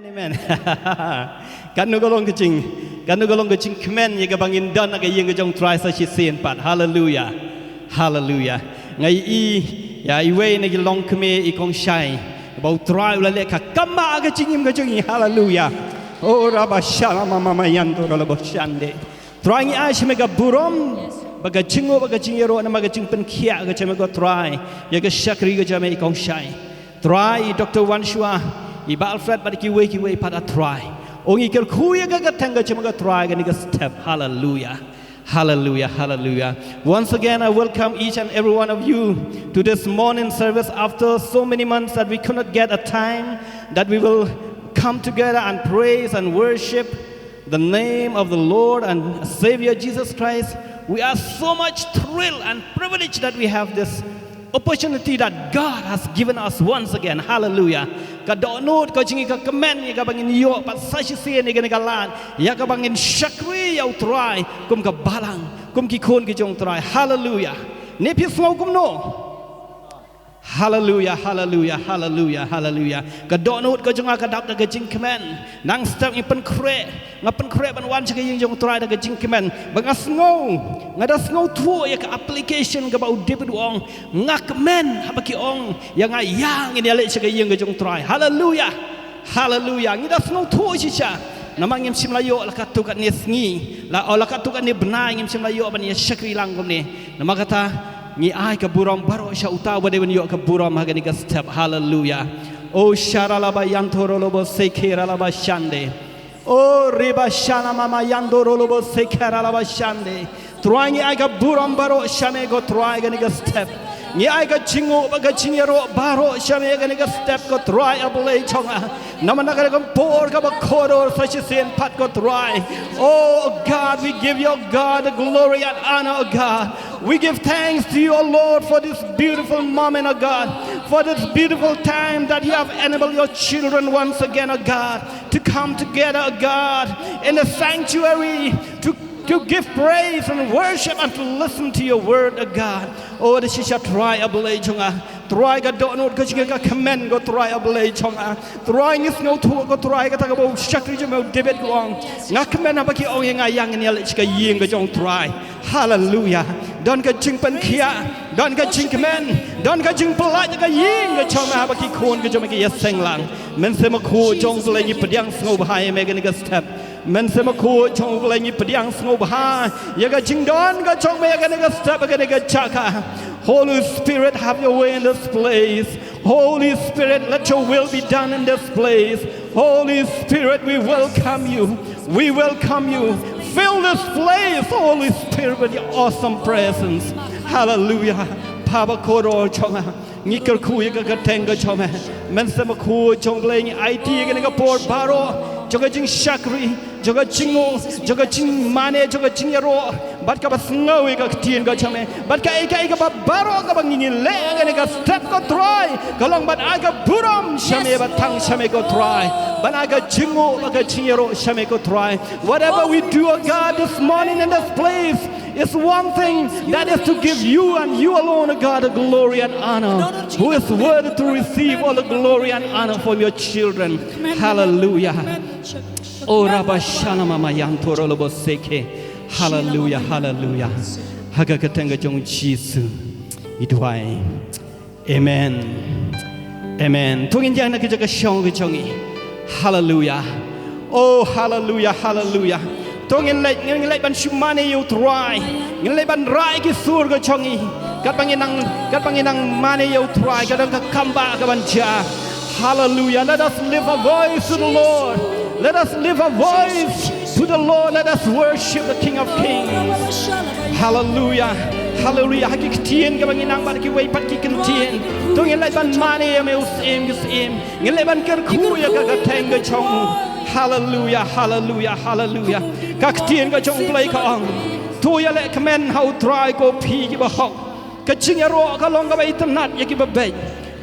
Amen. Kan nu golong kecing kemen ye bangin dan aga yang jong try sa chi sen pat. Hallelujah. Hallelujah. Ngai ya iwe ne long keme I kong shai. Bau try ula le ka kama aga cingim kecing. Hallelujah. Oh rabashala mama yanto lo boshande. Try ngi ai shme ga burom baga cingo baga cingero na maga cing pen khia ga cheme go try. Ye ga shakri ga jame I kong shai. Try Dr. Wanshua Iba Alfred pada kiwe pada try. Ongi kel kuya ga tanga chama ga try ga ni ga step. Hallelujah. Hallelujah. Hallelujah. Once again I welcome each and every one of you to this morning service after so many months that we could not get a time that we will come together and praise and worship the name of the Lord and Savior Jesus Christ. We are so much thrilled and privileged that we have this opportunity that God has given us once again. Hallelujah. Ka donut ka jingi ka kemen ya ka bangin yo pat sashi sen ni ka lan ya ka bangin shakri ya utrai kum ka balang kum ki khon ki jong trai. Hallelujah. Ne pi smau kum no. Hallelujah, hallelujah, hallelujah, hallelujah. Ka donut ka jong ka dak ka jing kemen nang step ni pen kre ngapen kre ban wan chika ying jong trai ka jing kemen bangas ngau ngada ngau tu ya ka application ka bau dip duong ngak men habaki ong yang ayang ini ale chika ying ka jong trai. Hallelujah, hallelujah. Ngida ngau tu chicha namang ngim simlayo la ka tu ka ni sngi la ola ka tu ka ni benai ngim simlayo ban ya shakri lang kum ni nama kata ni ai ka buram baro sha uta bade ben yo ka buram ha ga ni ka step. Hallelujah. Oh sharalaba yantoro lobo sekera laba shande. Oh riba shana mama yandoro lobo sekera laba shande. Truangi ai ka buram baro shame go truai ga ni ka step. Ni ai ka chingo ba ka chingero baro shame ga ni ka step ko truai abule chonga. Namana ka ka por ka ba kodo such a sin pat ko truai. Oh God, we give your God the glory and honor, oh God. We give thanks to you, O Lord, for this beautiful moment, O God, for this beautiful time that you have enabled your children once again, O God, to come together, O God, in the sanctuary to give praise and worship and to listen to your word, O God. Oh, the shisha try a blade. Try ga donut ka chiga ka kemen go try a blade chonga. Try ngis no tu go try ka ta go shakri jemo debet go on. Nga kemen abaki ong yang ayang ni ale chika ying go jong try. Hallelujah. Don ka jing pen kia, don ka jing kemen, don ka jing pelaj ka ying go chonga abaki khon go jom ki yeseng lang. Men se ma khu jong le ni pediang sngo bahai me ga ni ka step. Men se ma khu jong le ni pediang sngo bahai. Ya ka jing don ka chong me ga ni ka step ga ni ka chaka. Holy Spirit, have your way in this place. Holy Spirit, let your will be done in this place. Holy Spirit, we welcome you. We welcome you. Fill this place, Holy Spirit, with your awesome presence. Hallelujah. Papa Koro Chonga. Nikar Kuya Gatenga Chome. Mensema Ku Chongling IT Gapor Baro. Jogajing Shakri. Jogajingo. Jogajing Mane. Jogajing Yaro. But ka snowy ka tien ka chame but ka ika ba baro ka bangin le ka step ko try kalong but aga buram shame ba tang shame ko try but aga jingo ba ka chiro shame ko try. Whatever we do, oh God, this morning in this place is one thing, that is to give you and you alone, oh God, the glory and honor, who is worthy to receive all the glory and honor from your children. Hallelujah. Oh rabashana mama yantoro lobo seke. Hallelujah, hallelujah. Haga katenga jong Jesus. Idwai. Amen. Amen. Tungin jang na kajaga shong jongi. Hallelujah. Oh, hallelujah, hallelujah. Tungin lay ban shumane you try. Ngin lay ban rai ki sur ga jongi. Kat panginang mane you try. Kadang ka kamba ka banja. Hallelujah. Let us lift a voice to the Lord. Let us lift a voice to the Lord. Let us worship the King of Kings. Hallelujah. Hallelujah. Hakik tien ka banginang ban ki way pat ki kentien. Tung in lai ban mani me usim gisim. Ngin lai ban ker kuya ka gateng ka chong. Hallelujah. Hallelujah. Hallelujah. Kak tien ka chong play ka ong. Tu ya le kemen how try ko pi ki ba hok. Ka ching ya ro ka long ka ba itanat ya ki ba bay.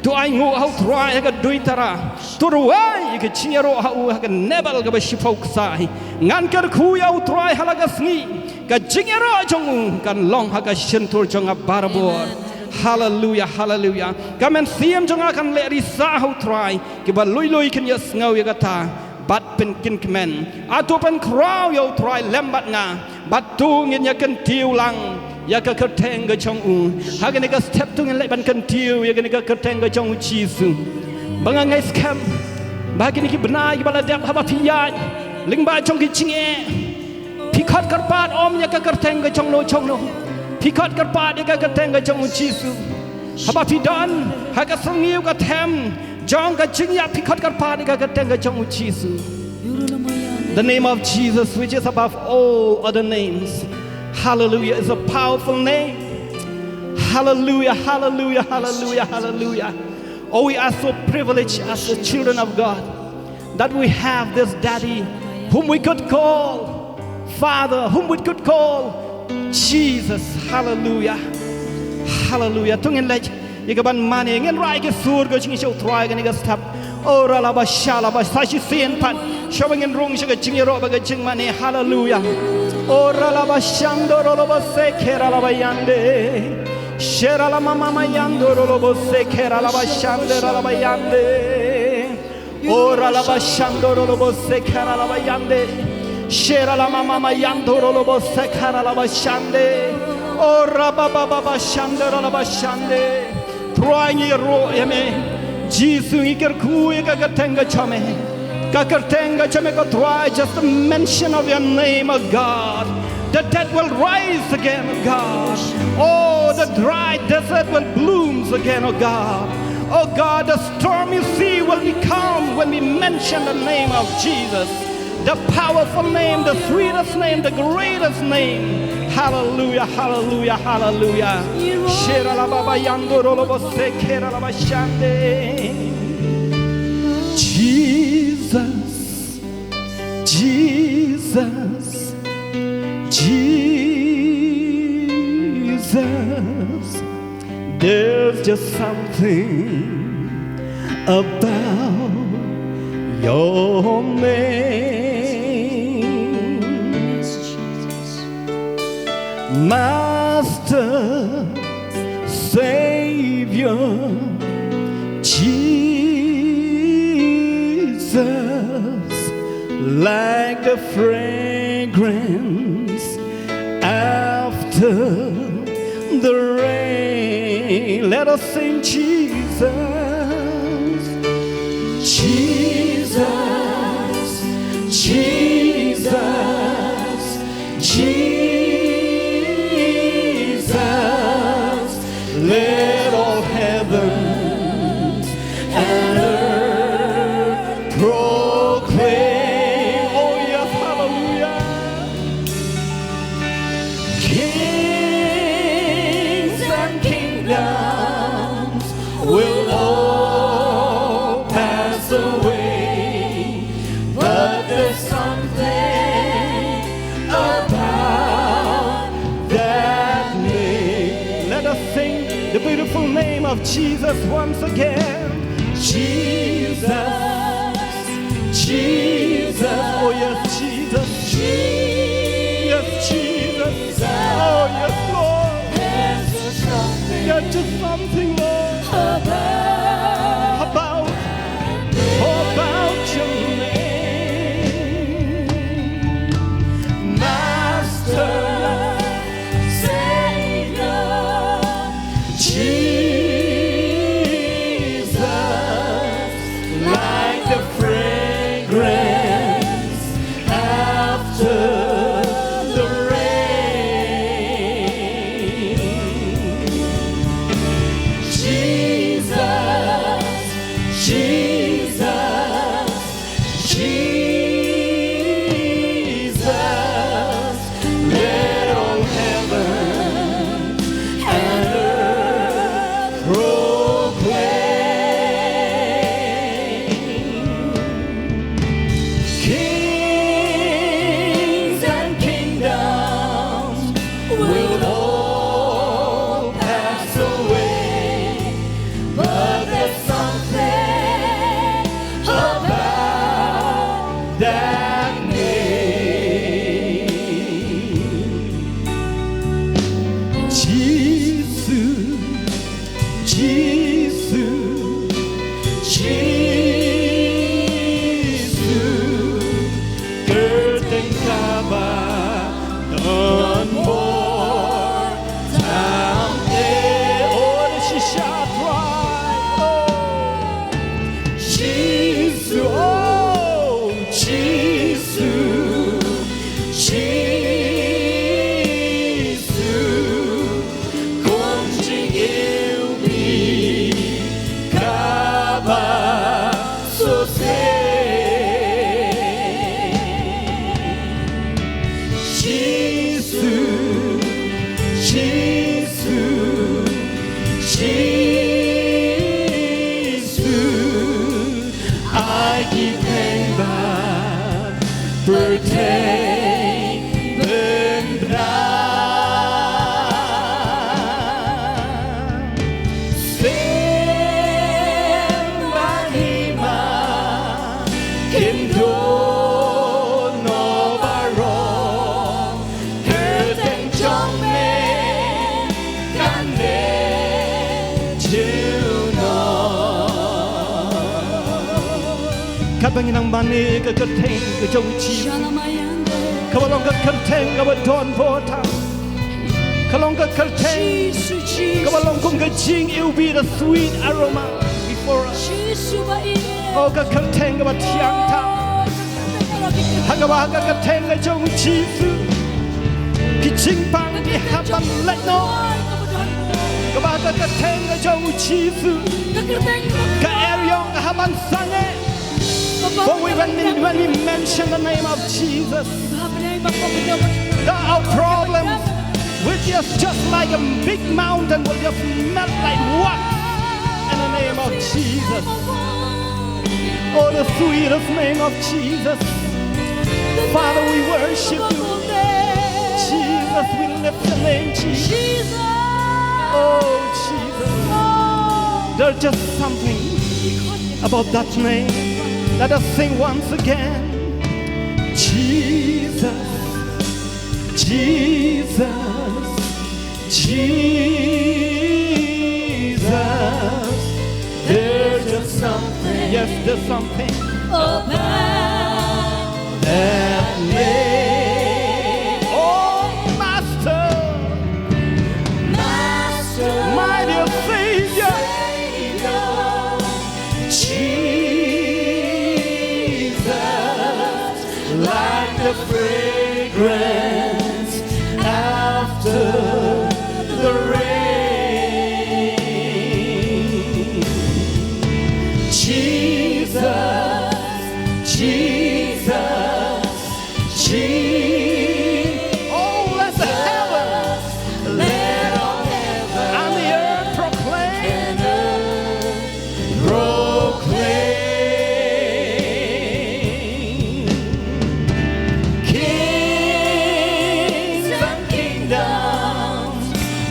Tu ai ngu how try ka duitara. Tu ruai ka ching ya ro how ka nebal ka ba shipok sai. Ngan ker kuya how try halaga sngi. Ka jingero jong kan long ha ka shentur jong barabor. Hallelujah, hallelujah. Kamen siam jong akan le risa how try ki ba lui kan yes ngau ya kata บัดเป็นกินแมนอาตัวเป็นคราวอยู่ทรายแลมบัดงาบัดตูเงินยากันทิวลังยากกระเทงกระชงอูหากนี่ก็สเต็ปตูเงินเล็บันกันทิวยากนี่ก็กระเทงกระชงอูชีสุบางไงสแคมบางนี่ก็บนายบาลเดียบฮับพิยาลิงบาชงกิชิงเอพิคัดกระปาดอมยากกระเทงกระชงโนชงโนพิคัดกระปาดยากกระเทงกระชงอูชีสุฮับพิดอนหากสงิวกระเทมจองกระชิงยาพิคัดกระปาดยากกระเทงกระชงอูชีสุ The name of Jesus, which is above all other names. Hallelujah, is a powerful name. Hallelujah, hallelujah, hallelujah, hallelujah. Oh, we are so privileged as the children of God that we have this daddy whom we could call Father, whom we could call Jesus. Hallelujah, hallelujah. Tung in lech, ikaban mani ngin rai ke sur go ching show try ga ni ga stop. Oh, ralaba shalaba sashi sin pan. Showing in rung sugar ching ro baga ching mani. Hallelujah. Oh, ralaba shando rolobo se keralaba yande. Sherala mama yando rolobo se keralaba shande ralaba yande. Oh, ralaba shando rolobo se keralaba yande. Sherala mama yando rolobo se keralaba shande. Oh, rababa baba shande ralaba shande. Trying your ro yame. Jesus, Kakartenga Chame, try just the mention of your name, oh God. The dead will rise again, oh God. Oh, the dry desert will bloom again, oh God. Oh God, the stormy sea will be calm when we mention the name of Jesus. The powerful name, the sweetest name, the greatest name. Hallelujah, hallelujah, hallelujah. Jesus, Jesus, Jesus. There's just something about your name. Master, Savior, Jesus, like the fragrance after the rain. Let us sing Jesus, Jesus, Jesus, Jesus. Let all heaven and earth proclaim. Oh yes, hallelujah. Kings and kingdoms will all pass away, but there's something about that name. Let us sing the beautiful name of Jesus once again. Jesus, Jesus, oh yes, Jesus, yes, Jesus, oh yes, Lord. There's just something, Lord, about your name, Master. bangin ang mani ka kateng ka jong chi ka walong ka kateng ka wadon po tam ka long ka kateng ka walong kong ka jing it will be the sweet aroma before us oh ka kateng ka tiang tam hanga ba ka kateng ka jong chi su ki jing pang ki haban let no ka ba ka kateng ka jong chi su ka eryong ka haban sange. For when we mention the name of Jesus, our problems will just like a big mountain will just melt like wax in the name of Jesus. Oh, the sweetest name of Jesus. Father, we worship you. Jesus, we lift the name Jesus. Oh, Jesus. There's just something about that name. Let us sing once again. Jesus, Jesus, Jesus. There's just something. Yes, there's something about that name. Oh, Master, my dear Savior. Like the fragrance after the rain. Jesus, Jesus, Jesus. Oh, let the heavens, let all heaven and the earth proclaim, proclaim.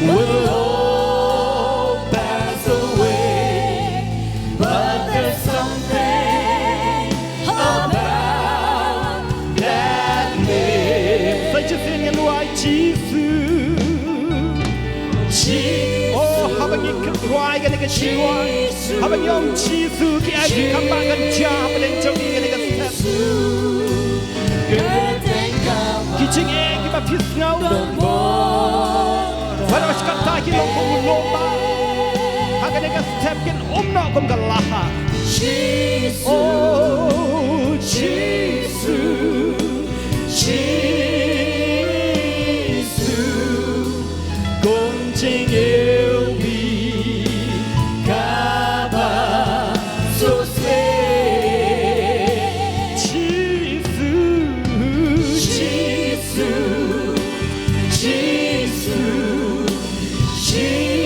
Will all pass away, but there's something about that name. Say just in your life, Jesus. Oh, habang ikruay ka na kasiwa, habang yung Jesus ki ay kambangan siya, habang yung ka na kasitap. Kijing eh, kipapis ngaw. When I got taking on from Loma, I'm going to step in not from the Laha. Oh, Jesus, Jesus, Gonjing Elbi, Kaba, so say, Jesus, Jesus, Jesus.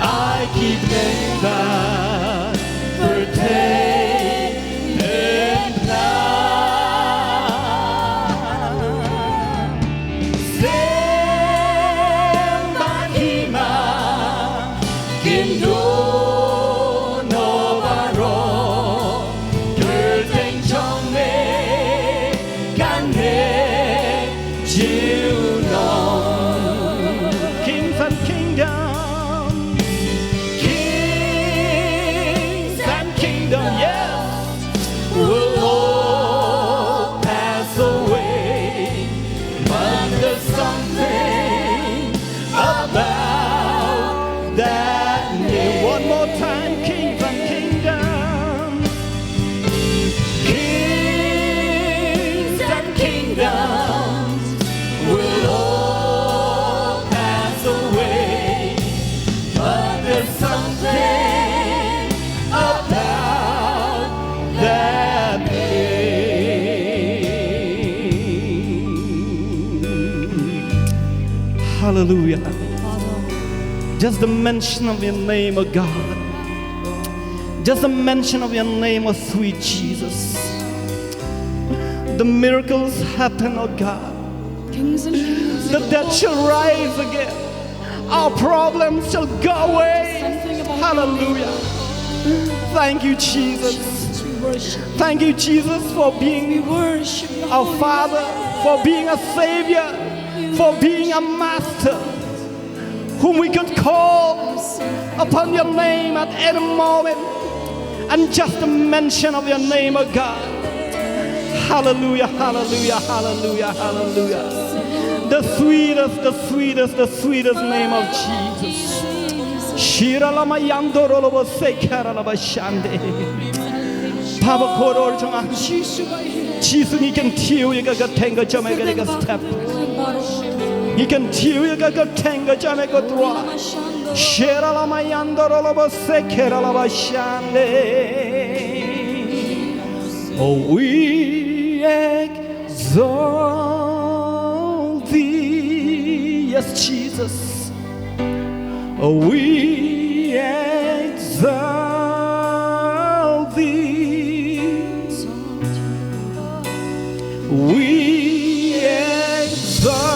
I keep them that protect and love. Sembahima Kindo Novaro Gerteng Chongme Kane Jiunon. Kings and kingdoms, kings and kingdoms, yes, will all pass away, but there's something about that name. One more time, kings and kingdoms, kings and kingdoms will all pass away, but there's something about that name. Hallelujah. Just the mention of your name, oh God. Just the mention of your name, oh sweet Jesus. The miracles happen, oh God. The dead shall rise again. Our problems shall go away. Hallelujah. Thank you, Jesus. Thank you, Jesus, for being our Father, for being a Savior, for being a Master, whom we could call upon your name at any moment. and just the mention of your name, oh God. Hallelujah, hallelujah, hallelujah, hallelujah. The sweetest, the sweetest, the sweetest name of Jesus. Shira lama yandoro lobo sekara lama shande. Papa koror jonga. Jesus, He can tear you. Got tango jama got step. He can tear you. Got tango jama got draw. Shira lama yandoro lobo sekara lama shande. Oh, we exalt Thee, yes, Jesus. Oh, we exalt Thee. We exalt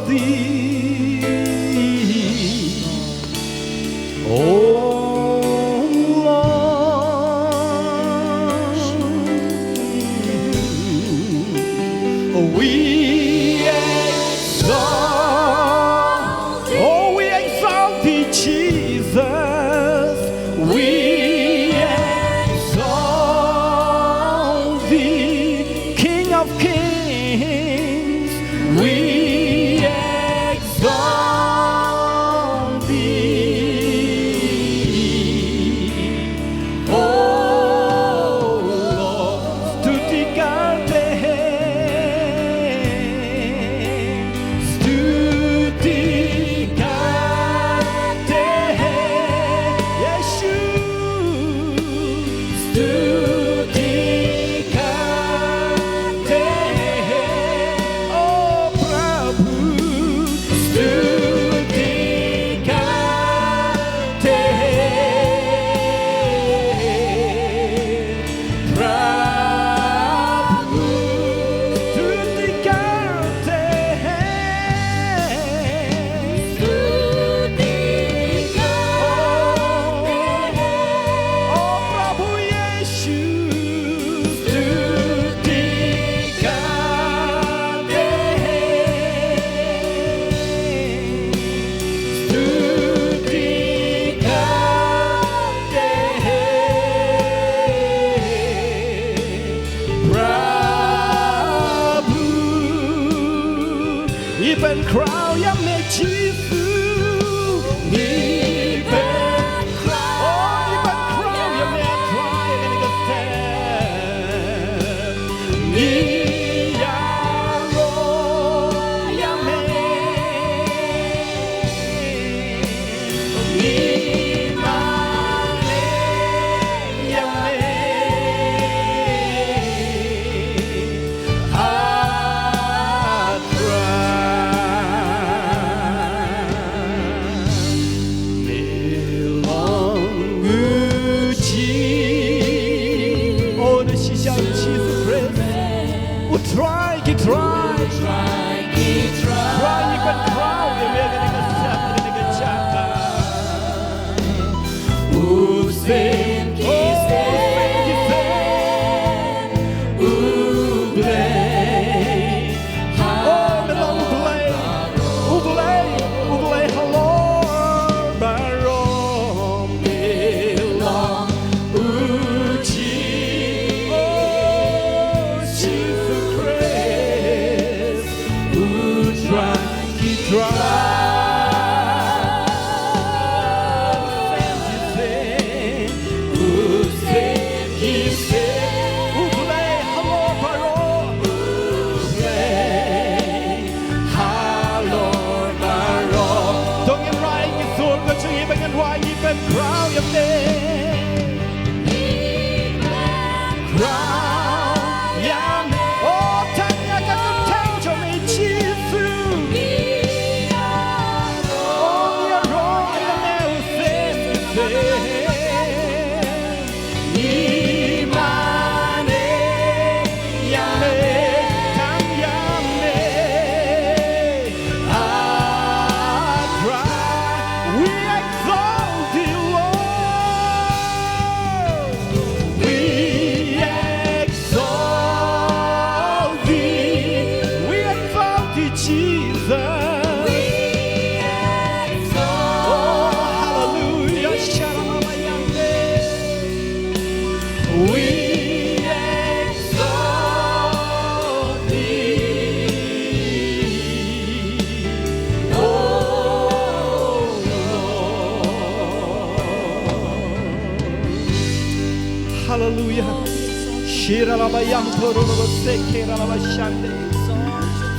Thee. Oh, even crown ya me Jesus. Even crown ya me cry and go stand. Ni ya ro ya me. Ni ma le ya me.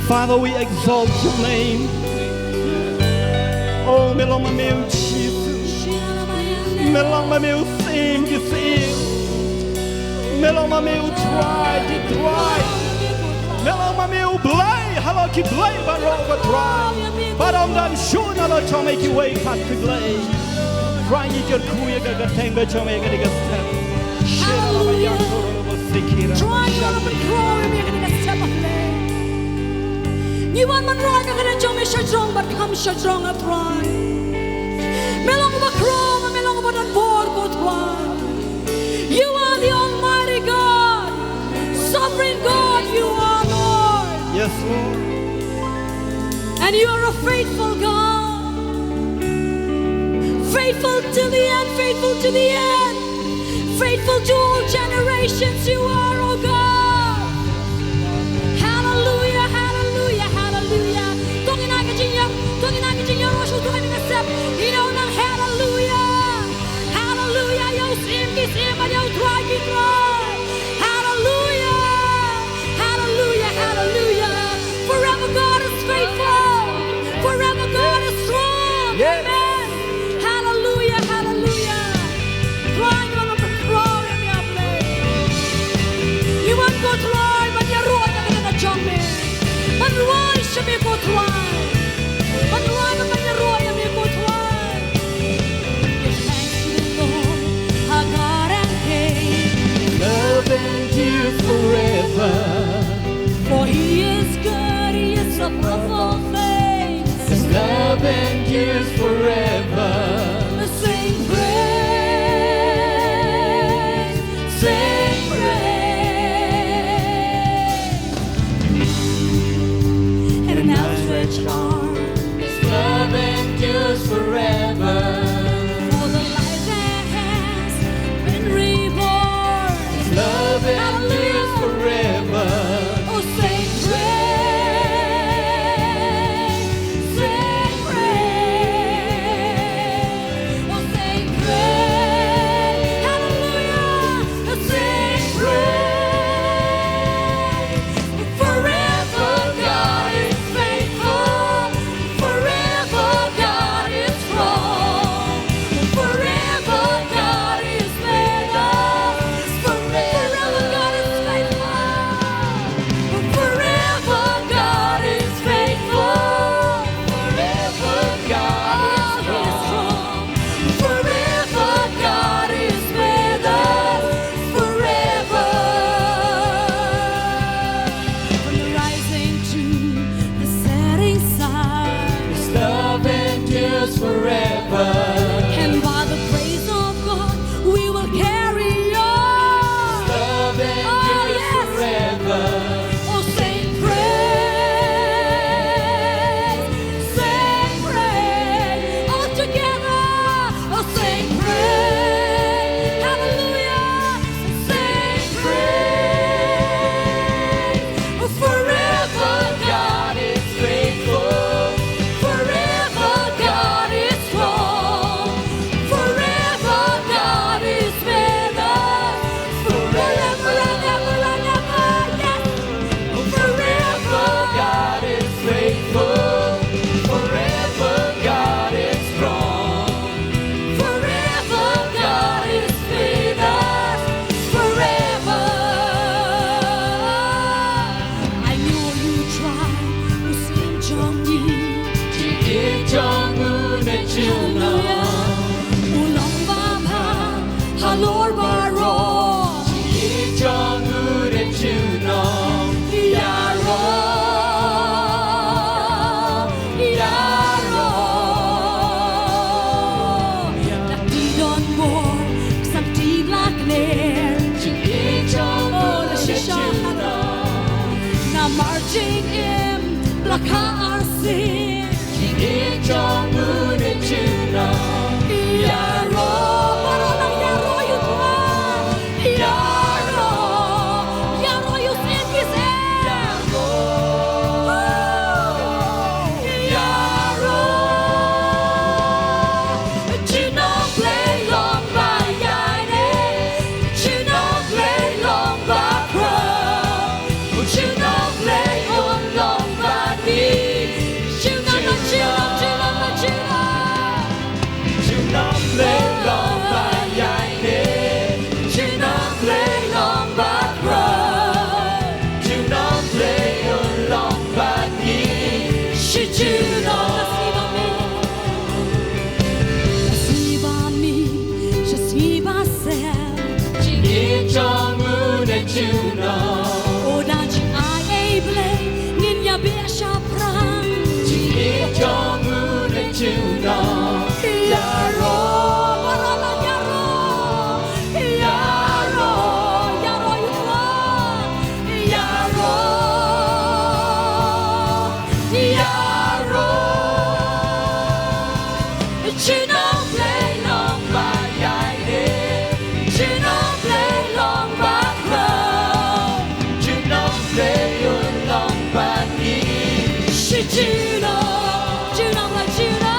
Father, we exalt your name. Oh, meloma meu Jesus. Meloma meu sempre sim. Meloma meu try. Meloma meu blay. Hello, ki blay baroga try. But I'm done sure na to make you wake up to blay. Crying you could kuya ga tenga to make it a step. Hallelujah. Try you on the glory, making a step of faith. You want man right, you're gonna jump strong, but become strong at right. Melong of a crow, melong of a board, good one. You are the Almighty God, sovereign God, you are Lord. Yes, Lord. And you are a faithful God. Faithful to the end, faithful to the end. Faithful to all generations, you are, oh God. Hallelujah, hallelujah, hallelujah. Don't you step, you know, hallelujah, hallelujah. You sim, but you try. Hallelujah, hallelujah, hallelujah. Forever God is faithful, forever God is strong. Yes. Amen. Hallelujah, hallelujah. Crying on the throne in your place. You want to try, but you're wrong, you're going to jump in. But why should we go try? But why should we go try? Give thanks to the Lord, our God and King. Love endures forever. For He is good, He is above all things. His love endures forever. Sing praise, sing praise. And an outstretched arm. His love endures forever. For the life that has been reborn. His love endures Hallelujah. forever. Oh, sing praise, sing praise. Oh, sing praise. Hallelujah. Oh, sing praise. Forever God is faithful. Forever God is strong. Forever God is with us. Forever God is faithful. Forever God is faithful. Forever God is strong. Forever God is with us. Forever. From the rising to the setting sun. His love endures forever. And by the grace of God, we will carry on. Love endures yes. forever. Oh, sing praise, sing praise, all together. Oh, sing praise, hallelujah, sing praise. Oh, forever God is faithful, forever God is strong, forever God is with us, forever and ever and ever, yes. Forever God is faithful. Forever God is strong. Forever God is with us, forever. I know you try to sing Jong-yi. Kim Jong-un and Juno. Ulang Baba, Halor Baro. Kim Jong-un and Juno. Yaro, Yaro. Nakidon mo, isang tilak ner. Kim Jong-un and Juno. Na marching in Laka Arsin. Kim Jong-un and Juno. Yaro, parang ng Yaro yun ba? Yaro, Yaro yung sinkis Yaro. Yaro, Chinong play long by Yaine, Chinong play long by 是知道，知道了，知道。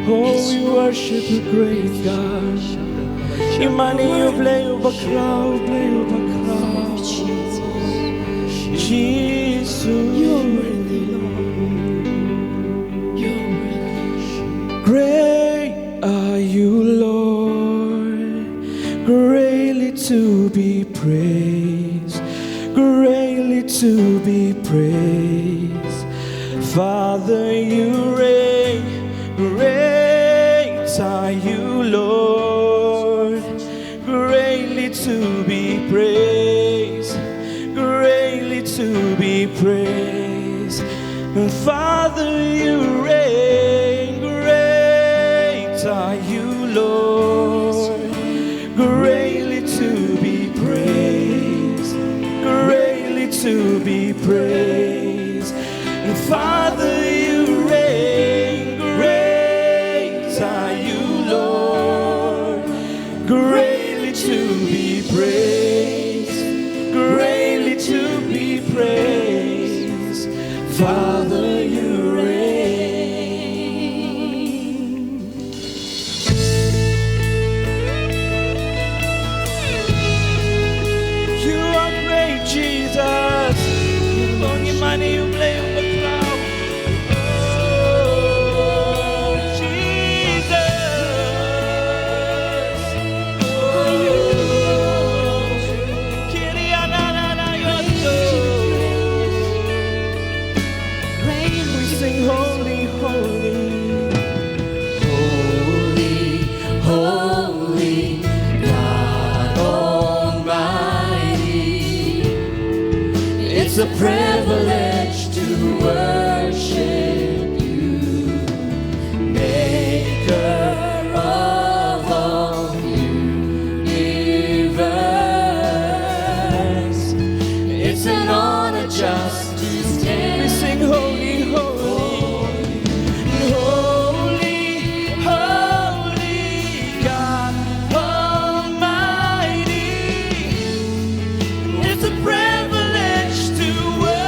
Oh, we worship a great God. Imani play over crowd, play over crowd. Jesus, you're worthy, Lord. You're worthy. Great are you, Lord. Greatly to be praised. Greatly to be praised. Father, you reign. Great are you, Lord, greatly to be praised, greatly to be praised. And Father, you reign. Great are you, Lord, greatly to be praised, greatly to be praised. And Father, you reign. Great are you, Lord, greatly to be praised, greatly to be praised. Father, you reign. You are great, Jesus. Con your money you play on the cloud. It's a privilege to worship you, Maker of all universe. It's an honor just to stand. We sing holy, holy, holy, holy God Almighty. It's a privilege to worship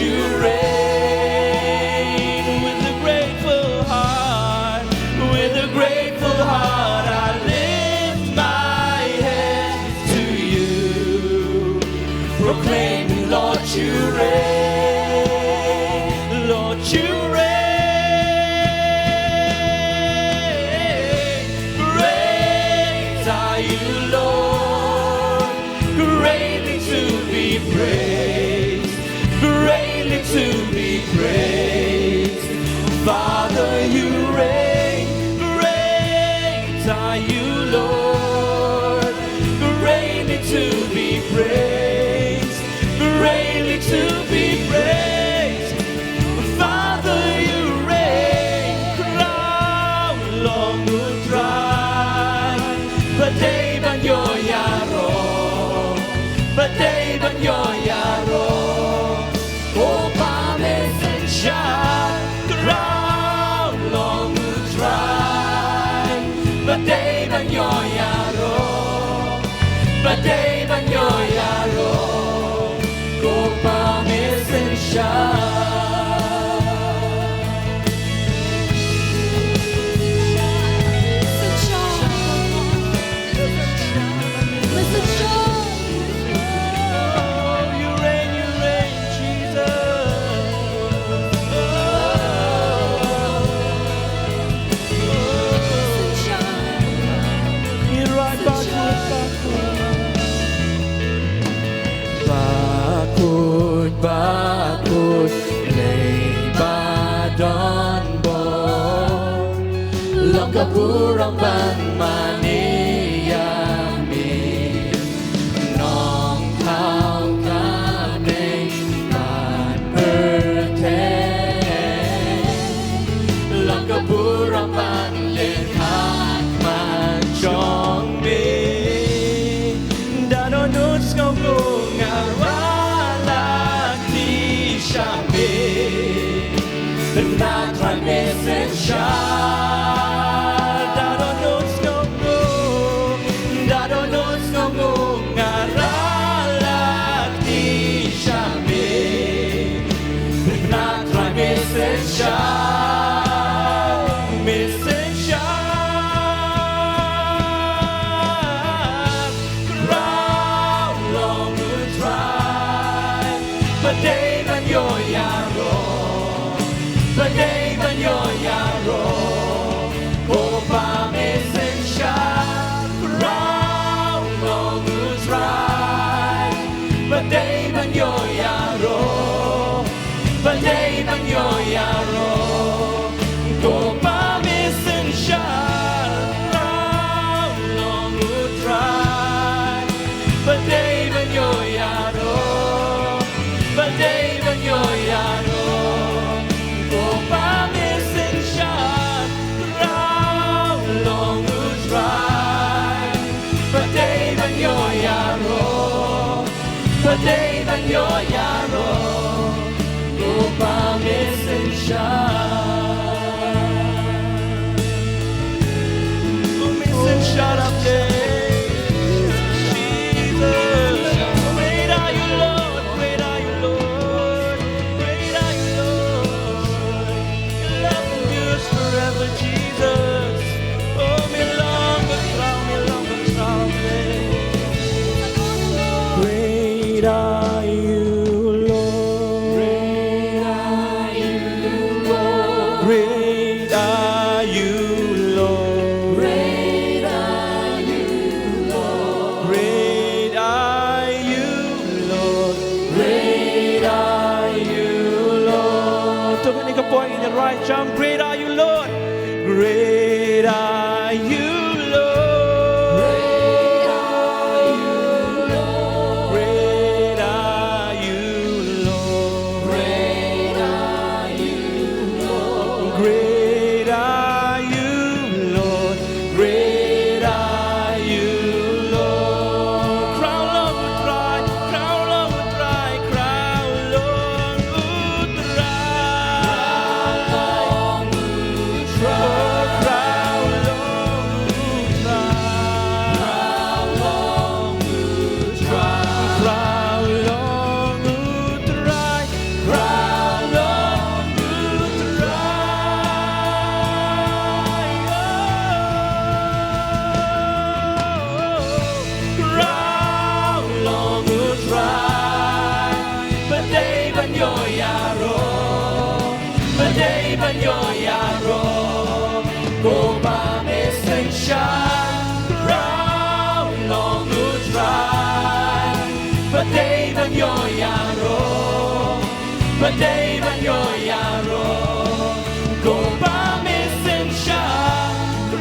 you reign. With a grateful heart, with a grateful heart, I lift my hands to you, proclaiming, Lord, you reign, Lord, you reign. Great are you, Lord, greatly to be praised, greatly to be praised. Father, you reign. Great are you, Lord, greatly to be praised, greatly to be praised. Father, you reign. Crown long will dry, but they ban your yarrow, but they ban your yarrow. Oh, promise and shine. Crown long will dry, but they ban your yarrow, but they ban your yarrow. Go promise and shine. Mr. John. Oh, you reign, Jesus. You right backward, backward, lay badon bon, lokapurang ban maniyami, nong thao kaneng ban perten, lokapurang ban len hat man chong mi, danonut ngong ngarwalak di shami, na tramesen sha. But they ban your yarrow, but they ban your yarrow. Oh, promise and shine, crown long will dry. But they ban your yarrow, but they ban your yarrow. Oh, promise and shine, crown long will dry. But they ban your yarrow, but they ban your yarrow. Oh, promise and shine, crown long will dry. But they ban your yarrow, but they ban your yarrow. Oh, promise and shine. Promise and shine up there. Great are you, Lord. Great are you, Lord. Great are you, Lord. Great are you, Lord. Great are you, Lord. Great are you, Lord. Took any point in the right jump. Great are you, Lord. Great are you. Great are you, Lord. Great are you, Lord. Crown long would dry, crown long would dry, crown long would dry. Crown long would dry. Badai banyo yaro Go pa missing shot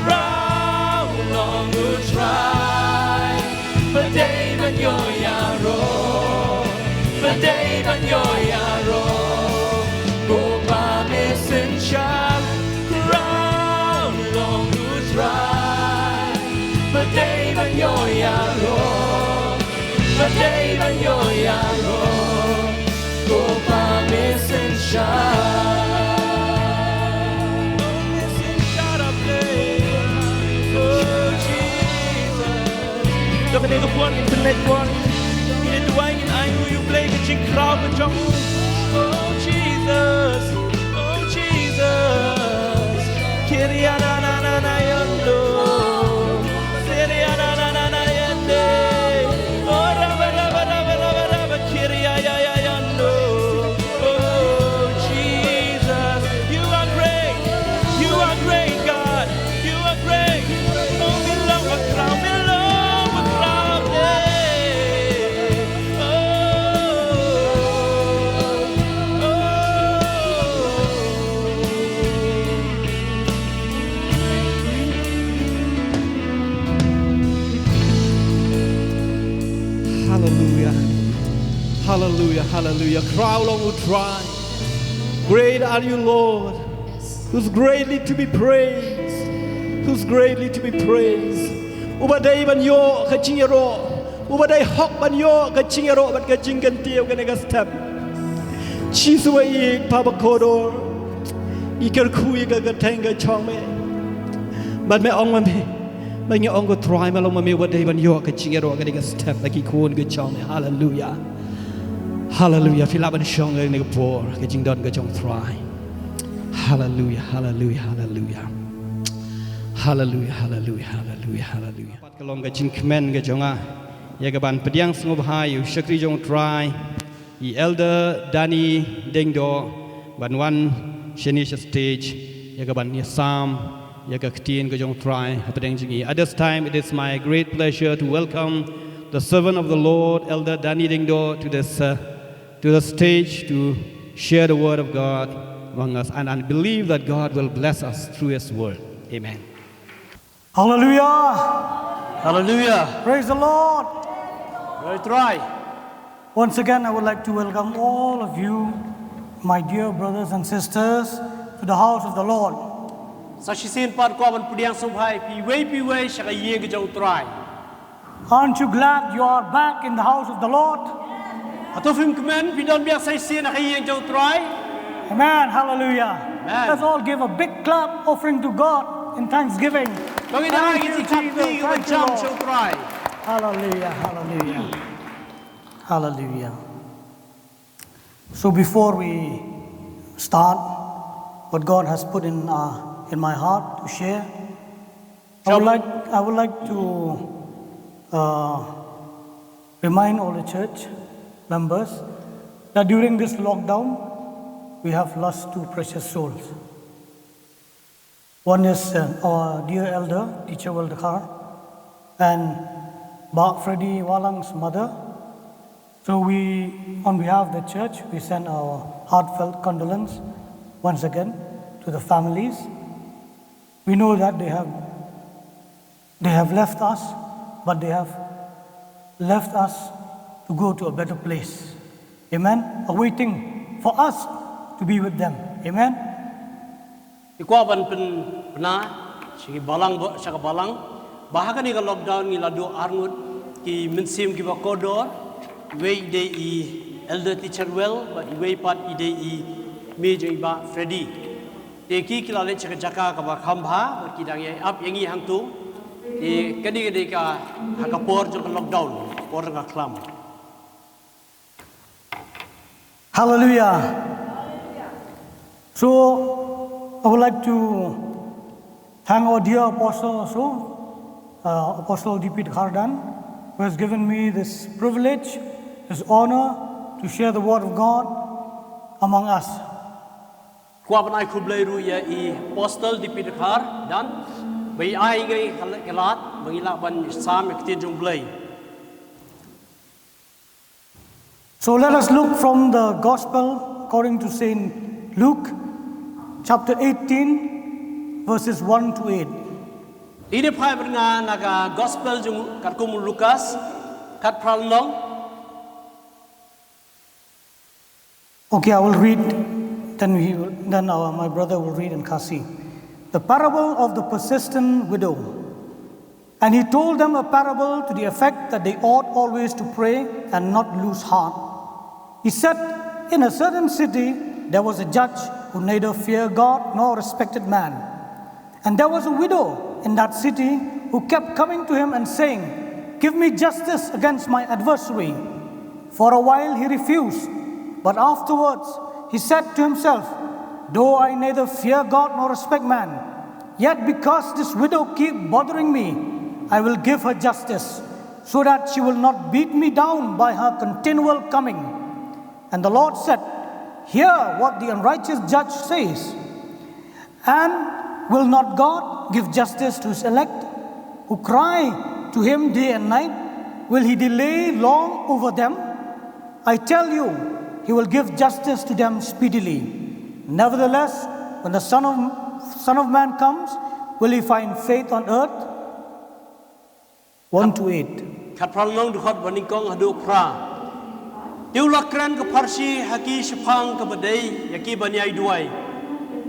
How long will try Badai banyo yaro Badai banyo yaro Go pa missing shot How long will try Badai banyo yaro Badai banyo yaro Go pa missing shot Missing shot I play Oh Jesus Cho cái này có quân internet quân Ini dua ingin ayu you play ke ching crowd ke chong Oh Jesus Oh Jesus Kiria na na na na yondo Kiria na na na na yende Oh raba raba raba raba raba Kiria ya ya yondo Oh Jesus You are great You are great God You are great Oh we love a crowd We love a crowd yeah. Oh Hallelujah. Hallelujah. Hallelujah. Crowd long will try. Great are you, Lord, who's greatly to be praised. Who's greatly to be praised. Ubadai banyo kachingero. Ubadai hok banyo kachingero but kachingan tiyo kanega step. Chiswa ik pabakodo. Iker kui ka katenga chongme. But me ong me. But you ong go try me long me ubadai banyo kachingero kanega step like ikon ka chongme. Hallelujah. Hallelujah. Filaban shong nega por kaching don ka chong try. Hallelujah. Hallelujah. Hallelujah. Hallelujah, hallelujah, hallelujah, hallelujah. Pat kalong ka jing kmen ka jonga. Ya ka ban pediang sngob hayu shakri jong try. I elder Danny Dengdo ban one shenisha stage. Ya ka ban ni sam. Ya ka ktin ka jong try. Hapedeng jingi. At this time it is my great pleasure to welcome the servant of the Lord, Elder Danny Dengdo, to the stage to share the word of God among us. And I believe that God will bless us through His word. Amen. Hallelujah. Hallelujah. Praise the Lord. Very try. Once again, I would like to welcome all of you, my dear brothers and sisters, to the house of the Lord. Saksisin par ko ban pudiang subhai piway siya kay ka jong try. Aren't you glad you are back in the house of the Lord? Ato film kmen pidon biak say sin kay jong try. Amen. Hallelujah. Amen. Let's all give a big clap offering to God in thanksgiving. Bagi Thank dah you, kita Jesus. kapti ka Thank you, jam Lord. jong try. Hallelujah. Hallelujah. Hallelujah. So before we start what God has put in my heart to share, I would like to remind all the church members that during this lockdown we have lost two precious souls. One is our dear elder, Teacher Waldekar, and Bak Freddy Walang's mother. So we, on behalf of the church, we send our heartfelt condolence once again to the families. We know that they have left us, but they have left us to go to a better place. Amen? Awaiting for us to be with them. Amen? Ikwa ban pena si balang sa balang bahagan ni lockdown ni lado arngut ki mensim ki bakodor we de I elder teacher well but we part ide I major ba Freddy te ki kilale chaka jaka ka ba khambha ki dang ye up yangi hang tu e kadi ka hakapor jo lockdown por nga klam. Hallelujah. So I would like to thank our dear apostle also, Apostle D.P. Khardan, who has given me this privilege, this honor to share the word of God among us. Kwa ban ai khublai ru ya I apostle D.P. Khardan bai ai ngai kalat bangila ban sam ekti jumblai. So let us look from the Gospel according to St. Luke, chapter 18, verses 1 to 8. Ini pai bernga naga gospel jung kat kum Lukas kat pralong. Okay, I will read, then my brother will read in Kasi. The parable of the persistent widow. And he told them a parable to the effect that they ought always to pray and not lose heart. He said, in a certain city there was a judge who neither feared God nor respected man. And there was a widow in that city who kept coming to him and saying, give me justice against my adversary. For a while he refused, but afterwards he said to himself, though I neither fear God nor respect man, yet because this widow keeps bothering me, I will give her justice, so that she will not beat me down by her continual coming. And the Lord said, hear what the unrighteous judge says. And will not God give justice to his elect, who cry to him day and night? Will he delay long over them? I tell you, he will give justice to them speedily. Nevertheless, when the Son of Man comes, will he find faith on earth? 1 to 8. Kat pralong dukhot banikong hadu pra. Tiu lakran ke parsi haki sepang ke badai yaki banyai duai.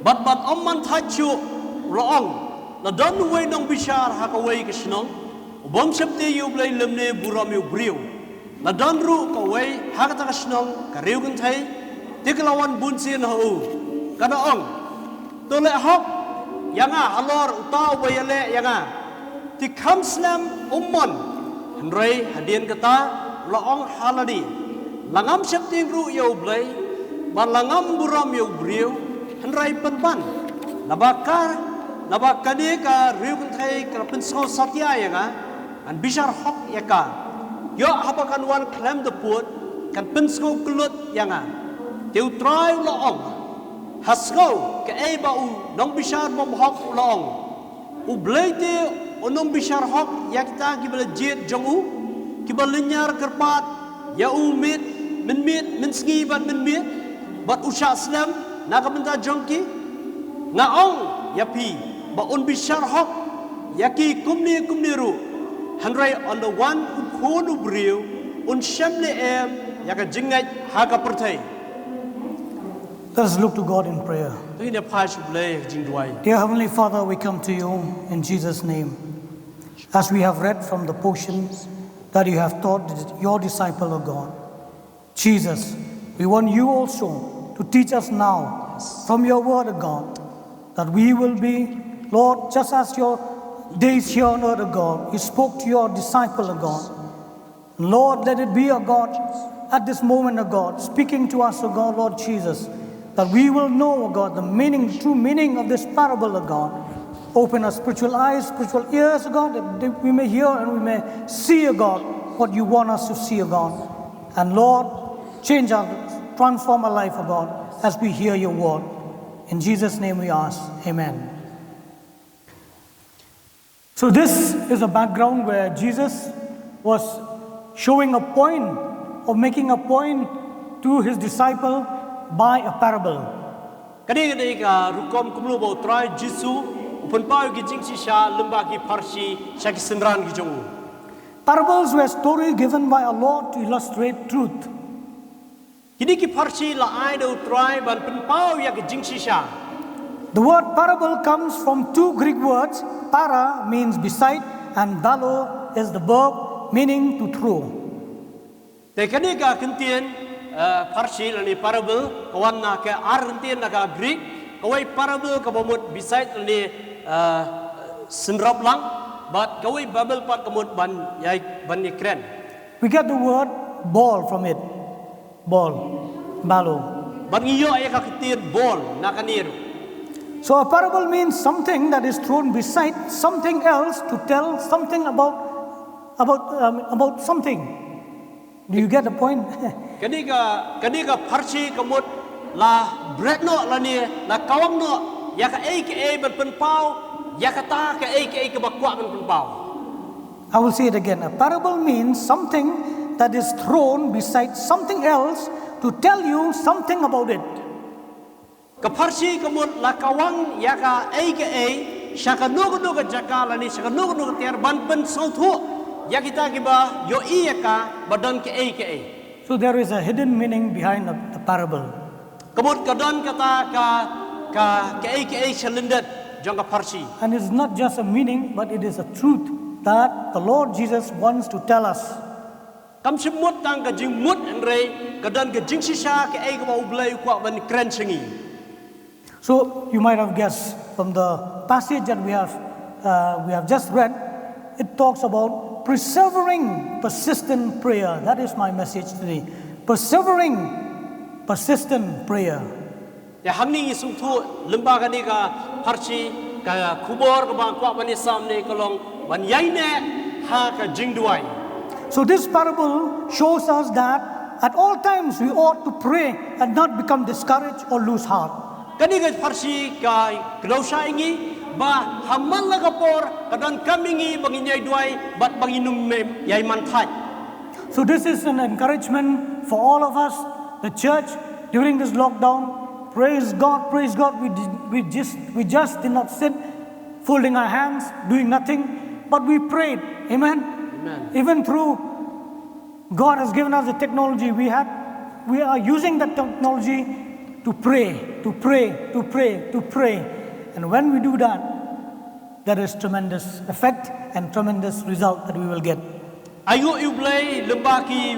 Bat omman thachu roong. La don way nong bishar hakaway ke snong. Ubom septe yu blay lemne buram yu briu. La don ru ka way hakata ke snong ka riu kan thai. Tiklawan bunsin hau. Kada ong. Tole hok yanga alor utaw bayale yanga. Ti kamslam umman henry hadian kata laong haladi langam septing ru yau blai ban langam buram yau briu henry penban nabakani ka riu kunthai ka penso satya yanga an bishar hok yaka yo habakan wan klem de put kan penso kulut yanga tiu try laong hasgo ke ei bau nong bishar bom hok laong u blai te onong bishar hok yakta kibala jet jongu kibala nyar kerpat ya umit min sngi bat min mit bat usha islam nakamenta jongki ngaong yapi ba on bishar hok yaki kumni ru handrai on the one who khonu briu un shamle em yaka jingai haka pertai. Let us look to God in prayer. Ini apa shuble jingduai. Dear Heavenly Father, we come to you in Jesus' name. As we have read from the portions that you have taught your disciple of God. Jesus, we want you also to teach us now from your word of God that we will be, Lord, just as your days here on earth, of God, you spoke to your disciple of God. Lord, let it be, O God, at this moment, O God, speaking to us, O God, Lord Jesus, that we will know, O God, the meaning, true meaning of this parable, O God. Open our spiritual eyes, spiritual ears, O God, that we may hear and we may see, O God, what you want us to see, O God. And Lord, transform our life, O God, as we hear your word. In Jesus' name we ask, amen. So this is a background where Jesus was showing a point or making a point to his disciple by a parable. Kadang-kadang ka rukom kumlu bau try Jisu upan pau ki jingsi sha lemba ki parsi sha ki senran ki jongu. Parables were stories given by our Lord to illustrate truth. Kini ki parsi la ai do try ban pen pau ya ki jingsi sha. The word parable comes from two Greek words. Para means beside and balo is the verb meaning to throw. Te kani ka kentian parsi la ni parable kawan na ke argentine na ka Greek kawai parable ka bomut beside la ni senrap lang but kawai babel pat kamut ban yai ban ni kren. We get the word ball from it. Ball, balo. Ban iyo ay ka kentian ball na kanir. So a parable means something that is thrown beside something else to tell something about something. Do you get the point? Kani ka parsi kamut la bread no la ni la kawang no ya ka ai ban pen pau ya ka ta ka ai ka bakwa ban pen pau. I will say it again. A parable means something that is thrown beside something else to tell you something about it. Keparsi kemud lakawang yaka ke syaka nugu jaka lani syaka nugu tiar ban pen sautu ya kita kiba yo yaka badan ke. So there is a hidden meaning behind the parable. Kemud kadon kata ke selendet jang keparsi. And it's not just a meaning, but it is a truth that the Lord Jesus wants to tell us. Kam semut tang ke jing mut andre kadon ke jing sisa ke ke ba ublai kwa ban kren sengi. So you might have guessed from the passage that we have just read, it talks about persevering, persistent prayer. That is my message today. Persevering, persistent prayer. Ya hamni isung tu lembaga ni ka parsi ka kubor ka bang kwa ban samne kalong ban yaine ha ka jing duai. So this parable shows us that at all times we ought to pray and not become discouraged or lose heart. Kani ka parsi ka kedausa ingi ba hamal la kapor kadon kamingi banginyai duai bat banginum yai manthai. So this is an encouragement for all of us, the church, during this lockdown. Praise God, praise God. We just did not sit folding our hands, doing nothing, but we prayed. Amen. Amen. Even through God has given us the technology we are using that technology to pray. And when we do that, there is tremendous effect and tremendous result that we will get. Ayu iblay lembaki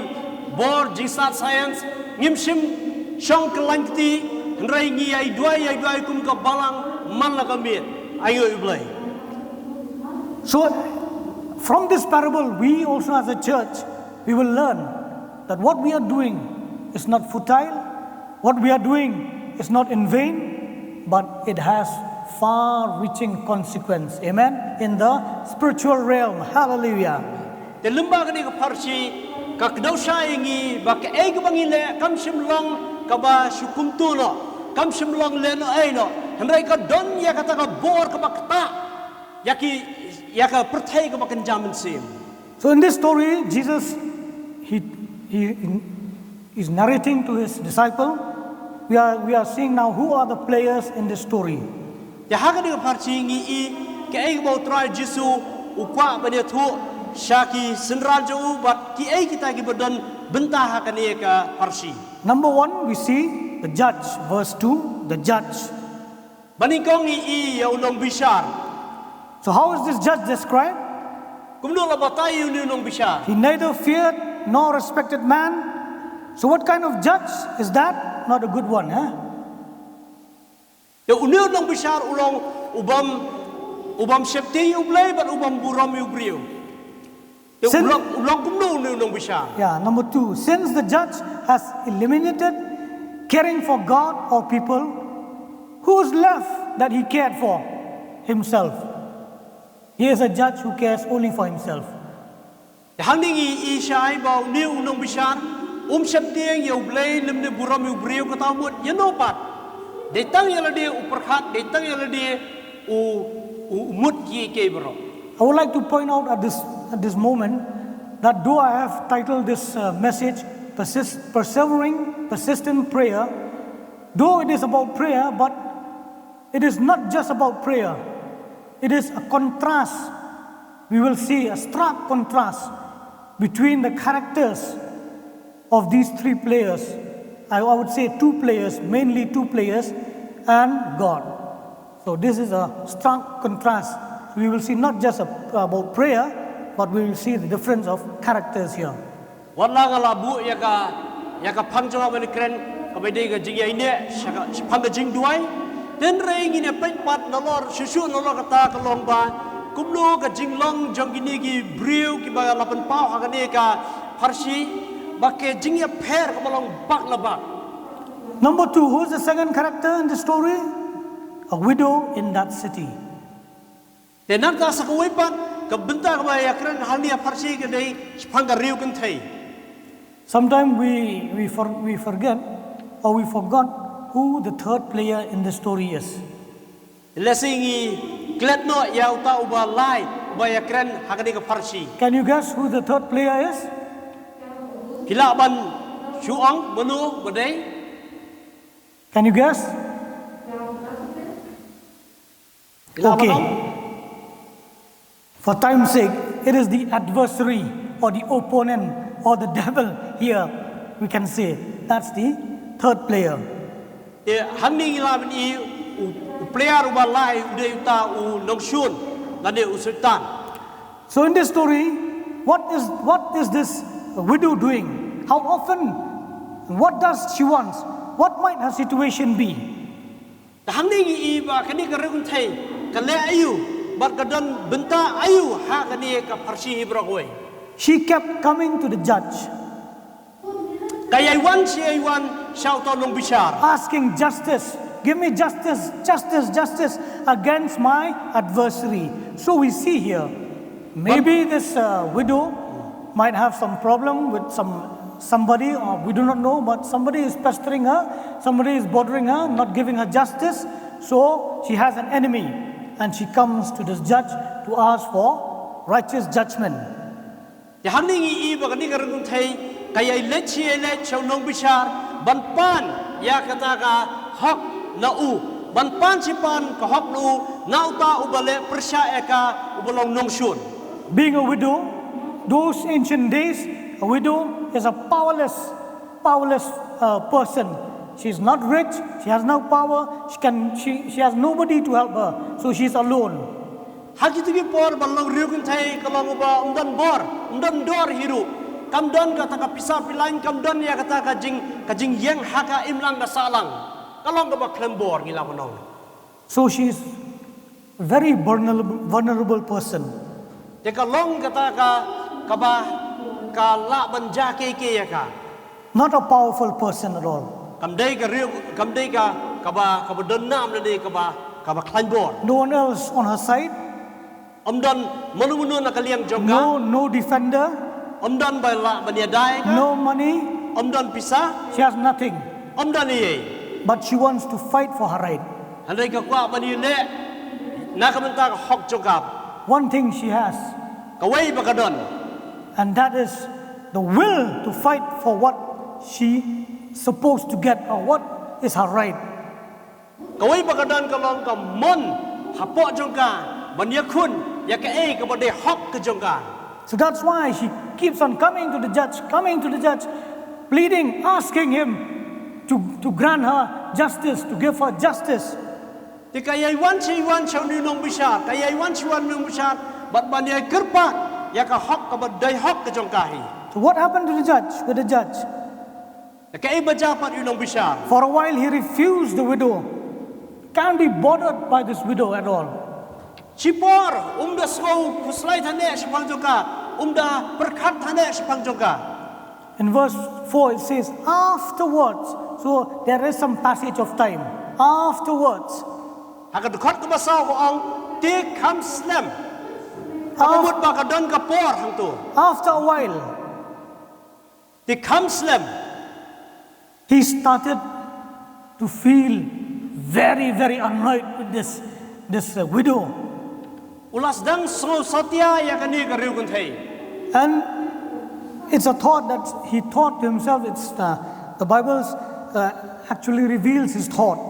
bor jingsat science ngimsim syong kelangti Rai ngi ai duai kum ka balang man la kamit ayo iblay. So from this parable, we also as a church, we will learn that what we are doing is not futile, what we are doing is not in vain, but it has far-reaching consequence. Amen. In the spiritual realm. Hallelujah. Te lembaga ni ka parsi ka kedausa ingi ba ke ai ka bangile kam sim long ka ba sukum tu no kam sim long le no ai no hendrai ka don ya kata ka bor ka ba kata ya ka perthai ka ba kan jamin sim. So in this story, Jesus he is narrating to his disciple. We are seeing now who are the players in this story. Ya ha ka ni ka parsi ngi i ke ai ba try Jesu ukwa ba ne thu Syaki senral jauh bat ki ai kita ki badan bentah ka ni ka parsi. Number one, we see the judge, verse 2, the judge. Banikong i ya unong bishar. So how is this judge described? Kumno la batai unong bishar. He neither feared nor respected man. So what kind of judge is that? Not a good one, eh? Ya unong bishar ulong ubam septi ublay bat ubam buram ubriu. Yeah, number two, since the judge has eliminated caring for God or people, who's left that he cared for? Himself. He is a judge who cares only for himself. Hangingi isai bau ni unong bishar septiang ya ublay lemne buram ubriu katamut ya nopat. Detang ya ladi uperhat, detang ya ladi umut ye ke bro. I would like to point out at this moment that though I have titled this message persevering, persistent prayer, though it is about prayer, but it is not just about prayer. It is a contrast. We will see a stark contrast between the characters of these three players. I would say two players, mainly two players, and God. So this is a stark contrast. We will see not just about prayer, but we will see the difference of characters here. Wala ka labu ya ka pangjawa bani kren ka bede ka jing ya ine pangga jing duai den rei ngine pat nolor susu nolor kata ka long ba kumlo ka jing long jong gini ki briu ki ba lapan pau ka ne ka parsi ba ke jing ya pher ka malong bak la bak. Number two, who is the second character in the story? A widow in that city. Tenan ka sa kuwipan ka benta ka ba ya kren halni ya parsi ka dei pangga riu kan thai. Sometimes we forget or we forgot who the third player in the story is. Lesingi kletno ya uta uba lai ba ya kren hakani ka parsi. Can you guess who the third player is? Kila ban suang menu badai. Can you guess? Okay. For time's sake, it is the adversary or the opponent or the devil here, we can say. That's the third player. Hamning ilaban I player ubalai ude uta u nongshun lade u sultan. So in this story, what is this widow doing? How often? What does she want? What might her situation be? Hamning I ba kani karung thai kale ayu bat kadon benta ayu ha kani ka parsi hibragoi. She kept coming to the judge, Kaya wan shout out long bishar. asking justice. Give me justice, justice, justice against my adversary. So we see here, maybe this widow might have some problem with somebody, or we do not know, but somebody is pestering her, somebody is bothering her, not giving her justice. So she has an enemy, and she comes to this judge to ask for righteous judgment. Hamning I ba kani karung thai kaya lechi chau long bishar ban pan ya kata ka hok na u ban pan si pan ka hok na u nauta ubale persya eka ubalong nongshun. Being a widow, those ancient days, a widow is a powerless person. She is not rich. She has no power. She has nobody to help her. So she is alone. Hagitugi por balong riukin thai kalong ba umdan dor hiru kamdan kata ka pisa pilain kamdan ya kata ka jing yang haka imlang da salang kalong ka ba klembor ngila manong. So she is a very vulnerable person. Te kalong kata ka ba ka la banja ke ya ka Not a powerful person at all. kamdai ka riu kamdai ka ba donnam na de ka ba klembor. No one else on her side. Omdan manu na kaliang jongga. No defender. Omdan ba la baniadai ka. No money. Omdan pisa. She has nothing. Omdan iye. But she wants to fight for her right. Andai ka kwa bani le nakamenta ka hok jogap. One thing she has, Kawai bakadon. and that is the will to fight for what she supposed to get or what is her right. Kawai bakadon kalong ka mon hapo jongka banyakun ya ka ka bade hok ke jongka. So that's why she keeps on coming to the judge, pleading, asking him to grant her justice, to give her justice. Ti kaya wan chau ni nong bishar, kaya wan nong bishar bat banyai kerpa ya ka hok ka badai hok ke jongka hi. So what happened to the judge? With the judge, Ya ka bajapat yu nong bishar. for a while he refused the widow. Can't be bothered by this widow at all. Cipor umda sngau kuslai thane sepang jongka, umda perkat thane sepang jongka. In verse 4 it says, afterwards, so there is some passage of time. Afterwards, Haka dekat ke basau ko ong ti kam slam. Kapamut bakadon ka por hang tu. after a while, Ti kam slam. he started to feel very, very annoyed with this widow. Ulas dang sngau satya ya kani ka riu kun thai. And it's a thought that he thought to himself. It's the Bible actually reveals his thought.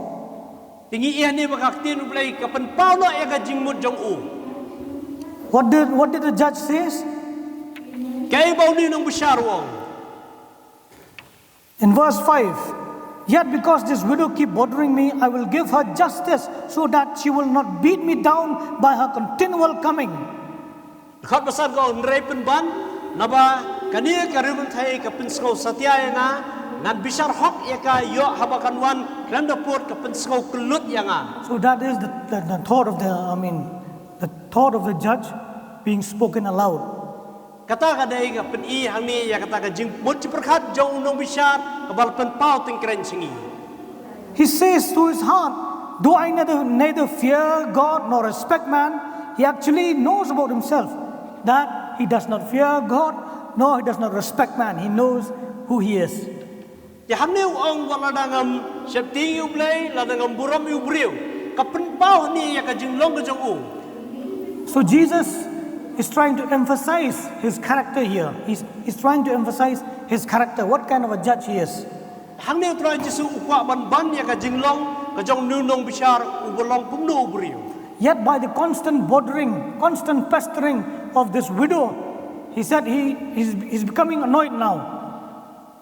Tingi iya ni bakaktin ublay kapan paulo ya ka jingmut jong u. What did the judge say? Kay bau ni nong bishar wong. In verse 5, yet because this widow keep bothering me, I will give her justice so that she will not beat me down by her continual coming. Dekat basar ko nrei penban naba kani ka riu kun thai ka pin sngau satya ya nga nan bishar hok ya ka yo habakan wan kran dapur ka pin sngau kelut ya nga. So that is the thought of the thought of the judge being spoken aloud. Kata kadai ka pen I hang ni ya kata ka jing mut perkat jong nong bishar kabal pen pau ting kren singi. He says to his heart, though I neither fear God nor respect man, he actually knows about himself that he does not fear God nor he does not respect man. He knows who he is. Ya hang ni ong wala dangam septi ublay la dangam buram ubriu ka pen pau ni ya ka jing long ka jong u. So Jesus is trying to emphasize his character here. He's trying to emphasize his character, what kind of a judge he is. Hang ni try Jesu ukwa ban ya ka jing long ka jong nu nong bishar ubolong pum nu ubriu. Yet by the constant bothering, constant pestering of this widow, he said he's becoming annoyed now.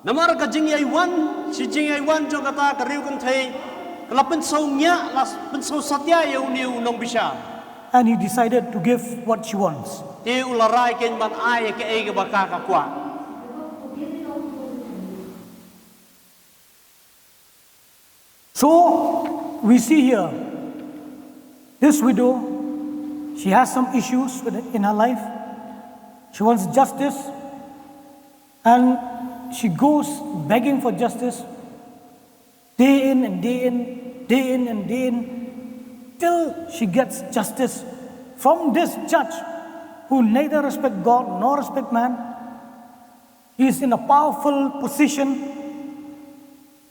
Namar ka jing yai wan si jing yai wan jo kata ka riu kan thei la pen so nya la pen so satya yau niu nong bisha. And he decided to give what she wants. Ti ularai ken ban ai ke e ka baka ka kwa. So we see here, this widow, she has some issues in her life. She wants justice, and she goes begging for justice day in and day in, day in and day in, till she gets justice from this judge who neither respect God nor respect man. He is in a powerful position.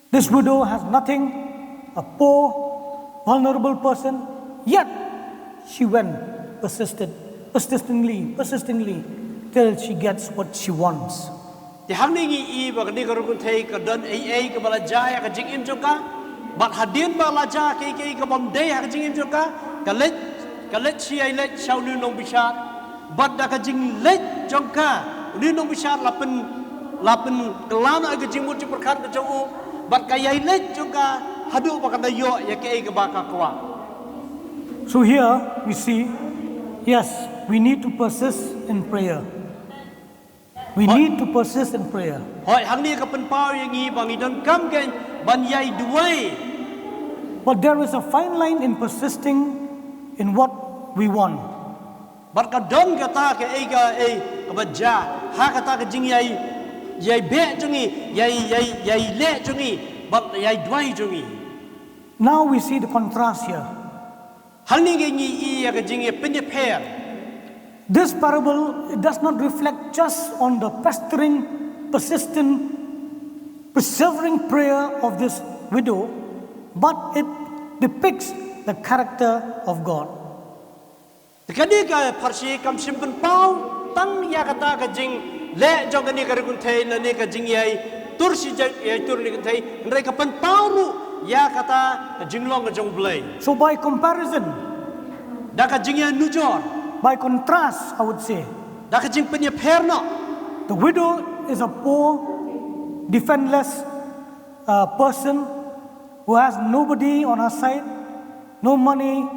This widow has nothing, a poor, vulnerable person, yet she went persistently, till she gets what she wants. Ti hang ni i ba ni ka ru kan thei ka don ai ka bala ja ka jing im jo ka bat hadin ba la ja ke ka bom dei ka jing im jo ka let chi ai let shau nu nong bisha bat da ka jing let jo ka nu nong bisha la pen kelam ai ka jing mu chi perkhat ka jo bat ka ai let jo ka hadu ba ka da yo ya ke ka ba ka kwa. So here we see, yes, we need to persist in prayer. We need to persist in prayer. Hoi hang ni ka pen pau yang i bang i don kam ken ban yai duai. But there is a fine line in persisting in what we want. Bat ka don ka ta ke ka ba ja ha ka ta ka jing yai be jungi yai le jungi bat yai duai jungi. Now we see the contrast here. Hang ni i ka jing pen ye per. This parable, it does not reflect just on the pestering, persistent, persevering prayer of this widow, but it depicts the character of God. Kadi ka parsi kam simpen pau tang ya kata ka jing le jong ni ka rukun thei na ni ka jing yai tur si yai tur ni ka thei ndai ka pen pau ru ya kata ka jing long ka jong blai. So by comparison, Da ka jing ya nujor. by contrast, I would say, Da ka jing pen ye per no. the widow is a poor, defenseless person who has nobody on her side, no money,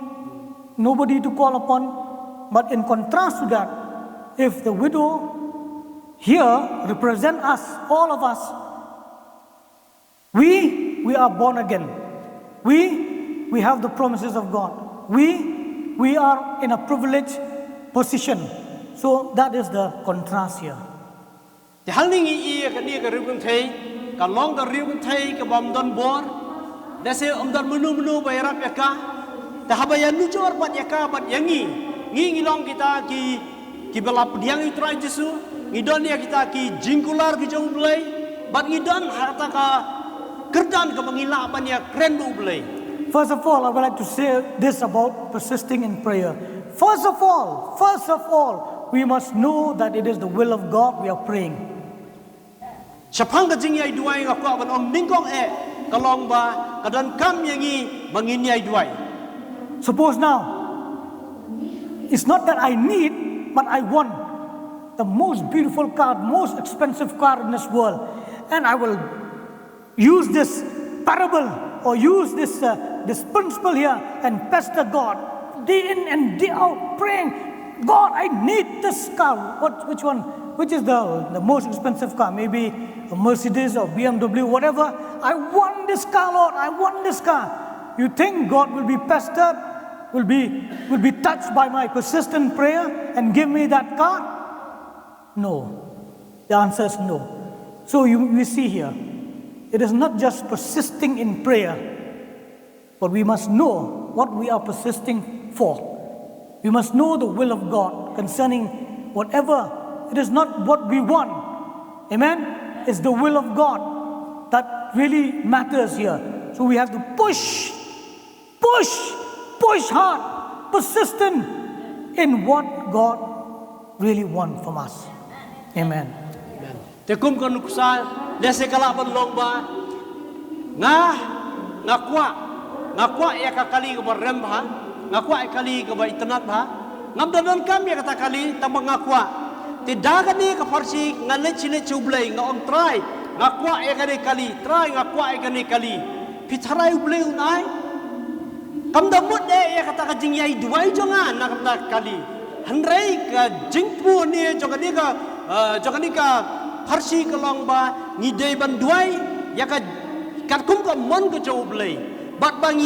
nobody to call upon. But in contrast to that, if the widow here represent us, all of us, we are born again. We have the promises of God. We are in a privileged position. So that is the contrast here. Ti hang ni i ka ni ka rukun thei ka long da rukun thei ka bam don bor. Da se don menu ba rap ya ka. Ta habaya nujor bat ya ka bat yangi. Ngi long kita ki bala pediang i trai Jesu. Ngi don ya kita ki jingkular ki jong blai. Bat ngi don harta ka kerdan ka mangila ban ya kren bu blai. First of all, I would like to say this about persisting in prayer. First of all, we must know that it is the will of God we are praying. Sapang ka jing yai duai ka kwa ban om ning kong ka long ba ka don kam yangi mangin yai duai. Suppose now, it's not that I need, but I want the most beautiful car, most expensive car in this world. And I will use this parable or use this principle here and pester God day in and day out, praying, God, I need this car. Which one? Which is the most expensive car? Maybe a Mercedes or BMW, whatever. I want this car, Lord. I want this car. You think God will be pestered, will be touched by my persistent prayer and give me that car? No. The answer is no. So we see here, it is not just persisting in prayer, but we must know what we are persisting for. We must know the will of God concerning whatever. It is not what we want. Amen? It's the will of God that really matters here. So we have to push hard, persistent in what God really wants from us. Amen. Te kum kan nuksa lese kala ban long ba ngakwa ya ka kali ko rem ha ngakwa kali ka ba itanat ba ngam dadan kami kata kali tambah ngakwa tidak kani ka farsi ngalet chile chublai ngong try ngakwa kali try ngakwa kali pitharai ublai unai kam da mut de ya kata ka jing yai duai jonga na kata kali hanrai ka jingpu ni jogani ka farsi ka long ba ni dei ban duai ya ka kat kum ka mon ka chublai bat bang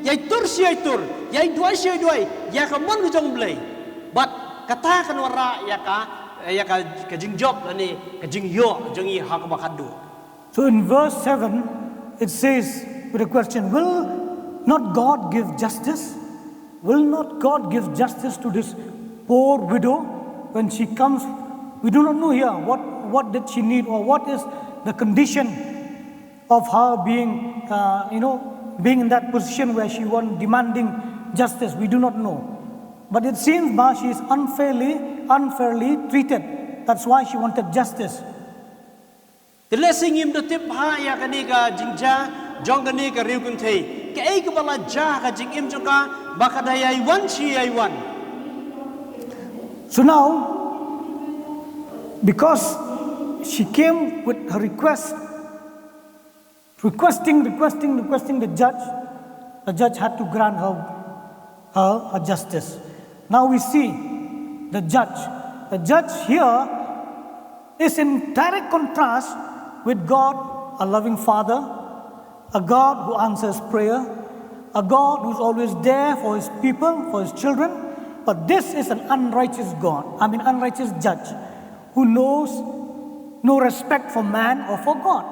yai tur si yai tur yai duai si duai ya ka mon ka chublai bat kata kan wara ya ka jing job ni ka jing yo jongi hak ba khadu. So in verse 7, it says with a question, will not God give justice? Will not God give justice to this poor widow when she comes? We do not know here what did she need or what is the condition of her being, being in that position where she was demanding justice. We do not know. But it seems that she is unfairly treated. That's why she wanted justice. The blessing him the tip ha ya kani ka jingja jong kani ka riu kun thei ke ai ka bala ja ka jing im joka bakada yai wan chi yai wan. So now, because she came with her request, requesting the judge had to grant her justice. Now we see the judge. The judge here is in direct contrast with God, a loving Father, a God who answers prayer, a God who's always there for His people, for His children. But this is an unrighteous unrighteous judge who knows no respect for man or for God.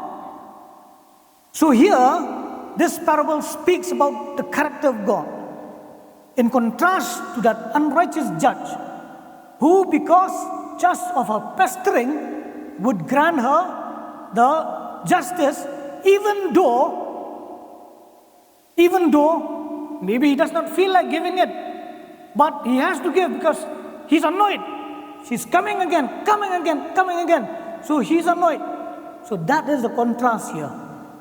So here, this parable speaks about the character of God. In contrast to that unrighteous judge, who because just of her pestering would grant her the justice, even though maybe he does not feel like giving it, but he has to give because he's annoyed. She's coming again. So he's annoyed. So that is the contrast here.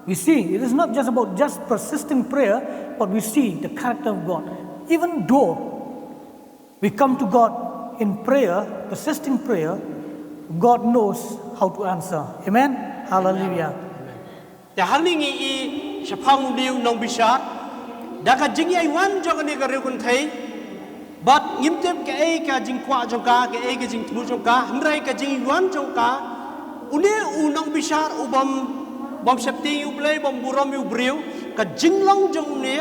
We see it is not just about just persisting prayer, but we see the character of God. Even though we come to God in prayer, persisting prayer, God knows how to answer. Amen? Hallelujah. The halingi I shapang liu nong bishat daka jing yai wan jogani ka riu kun thei but ngimtep ke ai ka jing kwa jongka ke ai ka jing thu jongka handrai ka jing wan jongka une u nong bishat u bom septi u play bom burom u briu ka jing long jong ne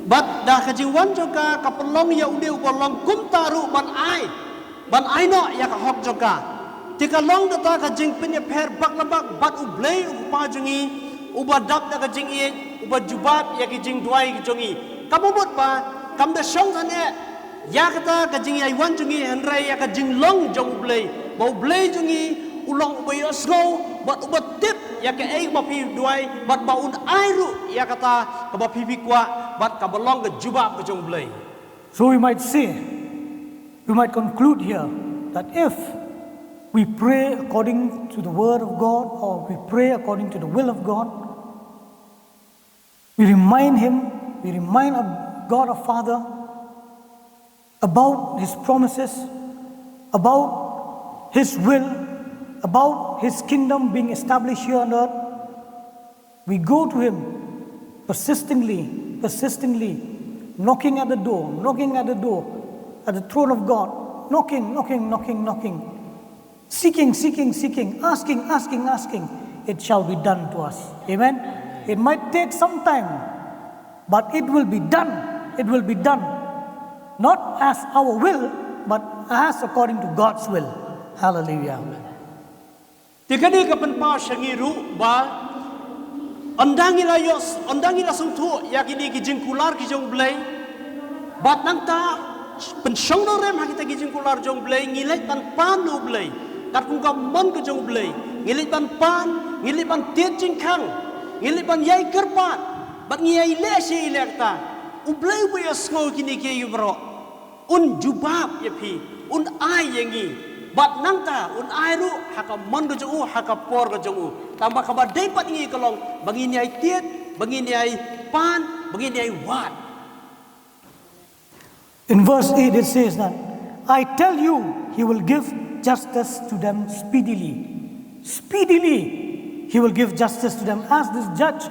but da ka jing wan jongka ka pelong ya une u bolong kum taru ban ai no ya ka hok jongka tika long data ka jing pinya per bak labak bat u blay u pa jongi u badap da ka jing I u bajubat ya ki jing duai ki jongi kamobot ba kam da shong thane ya kata ka jing yai wan jongi hanrai ya ka jing long jong blay ba u blay jongi u long u bay asgo bat u batip ya ka ai ba pi duai bat ba un ai ru ya kata ka ba pi kwa bat ka balong ka jubab ka jong blay. So we might conclude here that if we pray according to the word of God or we pray according to the will of God, we remind our God our Father about His promises, about His will, about His kingdom being established here on earth. We go to Him persistently, knocking at the door, at the throne of God, knocking. Seeking, asking, it shall be done to us. Amen? It might take some time, but it will be done. Not as our will, but as according to God's will. Hallelujah. Tikani ka panpa shangiru ba andangi la sungtu yakini ki jingkular ki jong blay bat nangta penshong no rem hakita ki jingkular jong blay ngilai tan pan no blay kat kung ka mon ka jong blay ngilai tan pan ngilai pan tiet jingkang ngilai pan yai kerpat bat ngiyai le si ilekta ublay bu yasngo kini ki yubro un jubab yapi un ai yengi bat nangta un ai ru haka mon ka jong haka por ka jong tambah kabar dapat ngi kalong bagi ni ai tiet bagi ni ai pan bagi ni ai wat In verse 8 it says that, I tell you, he will give justice to them speedily. Speedily, he will give justice to them. As this judge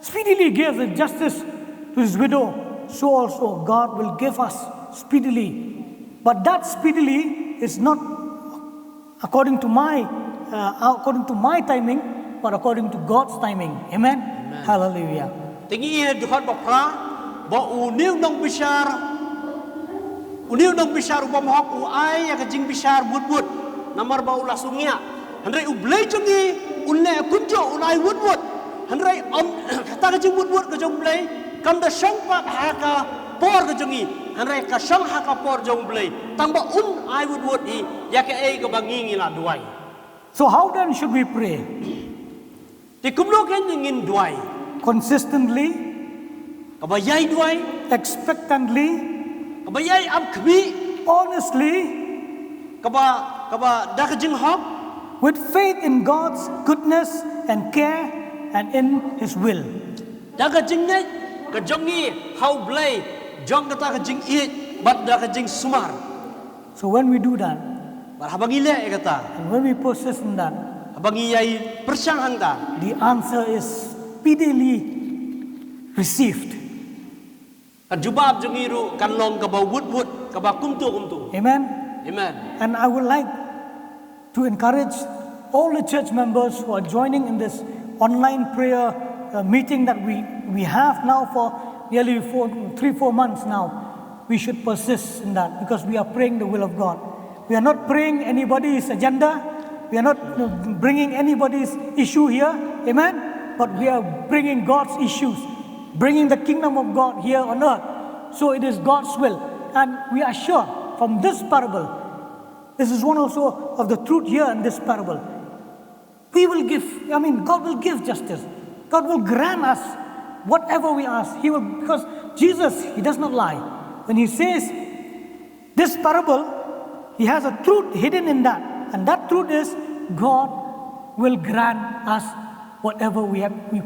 speedily gave the justice to his widow, so also God will give us speedily. But that speedily is not according to my timing, but according to God's timing. Amen? Hallelujah. Tingi ia Tuhan bapa, ba uniu dong bishar ubam hak uai ya kajing bishar bud namar ba ulah sungnya handrai ublei jongi unne kunjo unai bud handrai kata kajing bud kajong blei kam da shang pak haka por kajongi handrai ka shang haka por jong blei tamba ai bud I ya ke ai ka bangingi la duai. So how then should we pray? Ti kumlo ken ngin duai Consistently, kabayai duai expectantly, kabayai am kbi honestly, kaba da kajing hak with faith in God's goodness and care and in His will. da kajing ne kajongi how blei jong kata kajing I bat da kajing sumar. So when we do that, Bar habangi le kata and when we persist in that, habangi yai persang hangta the answer is speedily received. Jubab jongiru kan long kaba wood kaba kumtu. Amen? Amen. And I would like to encourage all the church members who are joining in this online prayer meeting that we have now for nearly 3-4 months now. We should persist in that because we are praying the will of God. We are not praying anybody's agenda. We are not bringing anybody's issue here. Amen? But we are bringing God's issues, bringing the kingdom of God here on earth. So it is God's will. And we are sure from this parable, this is one also of the truth here in this parable. God will give justice. God will grant us whatever we ask. Because Jesus, He does not lie. When He says this parable, He has a truth hidden in that. And that truth is God will grant us whatever we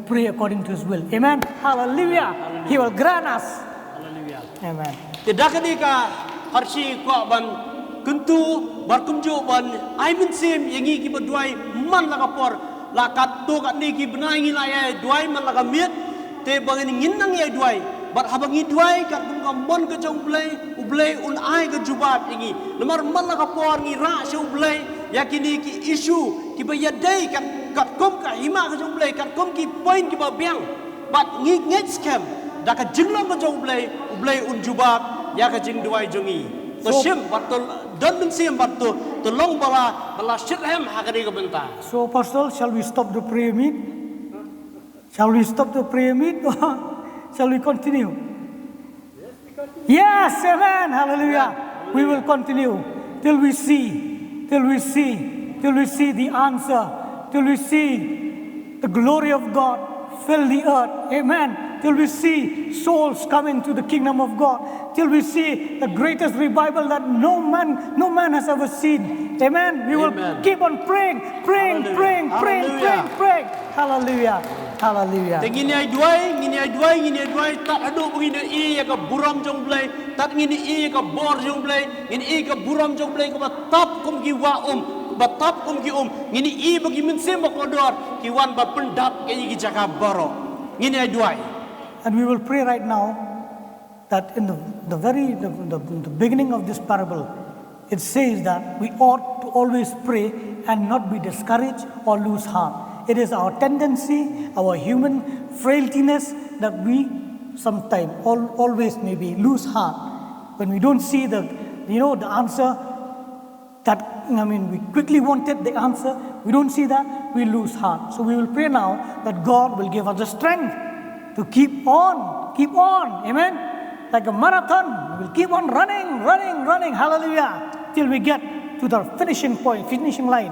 pray according to His will. Amen? Hallelujah. He will grant us. Hallelujah. Amen. Tidak ketika harsi ko ban kuntu bar kumjo ban I min sim yangi ki baduai man laga por la kat to kat ni ki benai ngi la ya duai man laga miet te bangin ngin nang ya duai bar habangi duai kat kum ka mon ka jong ublei un ai ka jubab yangi lemar man laga por ngi ra se ublei yakini ki issue ki bayadai kat kom ka hima ka jong ublei kat kom ki point ki ba biang bat ngi nget scam da ka jinglom ka jong ublei un jubab ya ka jing duai jongi to sim batul don min sim batul to long bala shirhem hakari ka benta. So, Apostle, shall we stop the prayer meet? Shall we stop the prayer meet? Or shall we continue? Yes, amen. Hallelujah. We will continue till we see the answer, till we see the glory of God fill the earth. Amen. Till we see souls coming to the kingdom of God. Till we see the greatest revival that no man has ever seen. Amen. We will keep on praying. Hallelujah. Hallelujah. Ngini ai duai tak adu ngini I ka buram jong blai tak ngini I ka bor jong blai ngini I ka buram jong blai ka tap kum ki wa batap kum ki ngini I bagi min sem ko dor ki wan ba pendap ke ki jaga baro ngini ai duai. And we will pray right now that in the beginning of this parable, it says that we ought to always pray and not be discouraged or lose heart. It is our tendency, our human frailtiness that we sometimes always maybe lose heart when we don't see the answer that we quickly wanted the answer. We don't see that, we lose heart. So we will pray now that God will give us the strength to keep on, amen. Like a marathon, we'll keep on running, hallelujah, till we get to the finishing point, finishing line.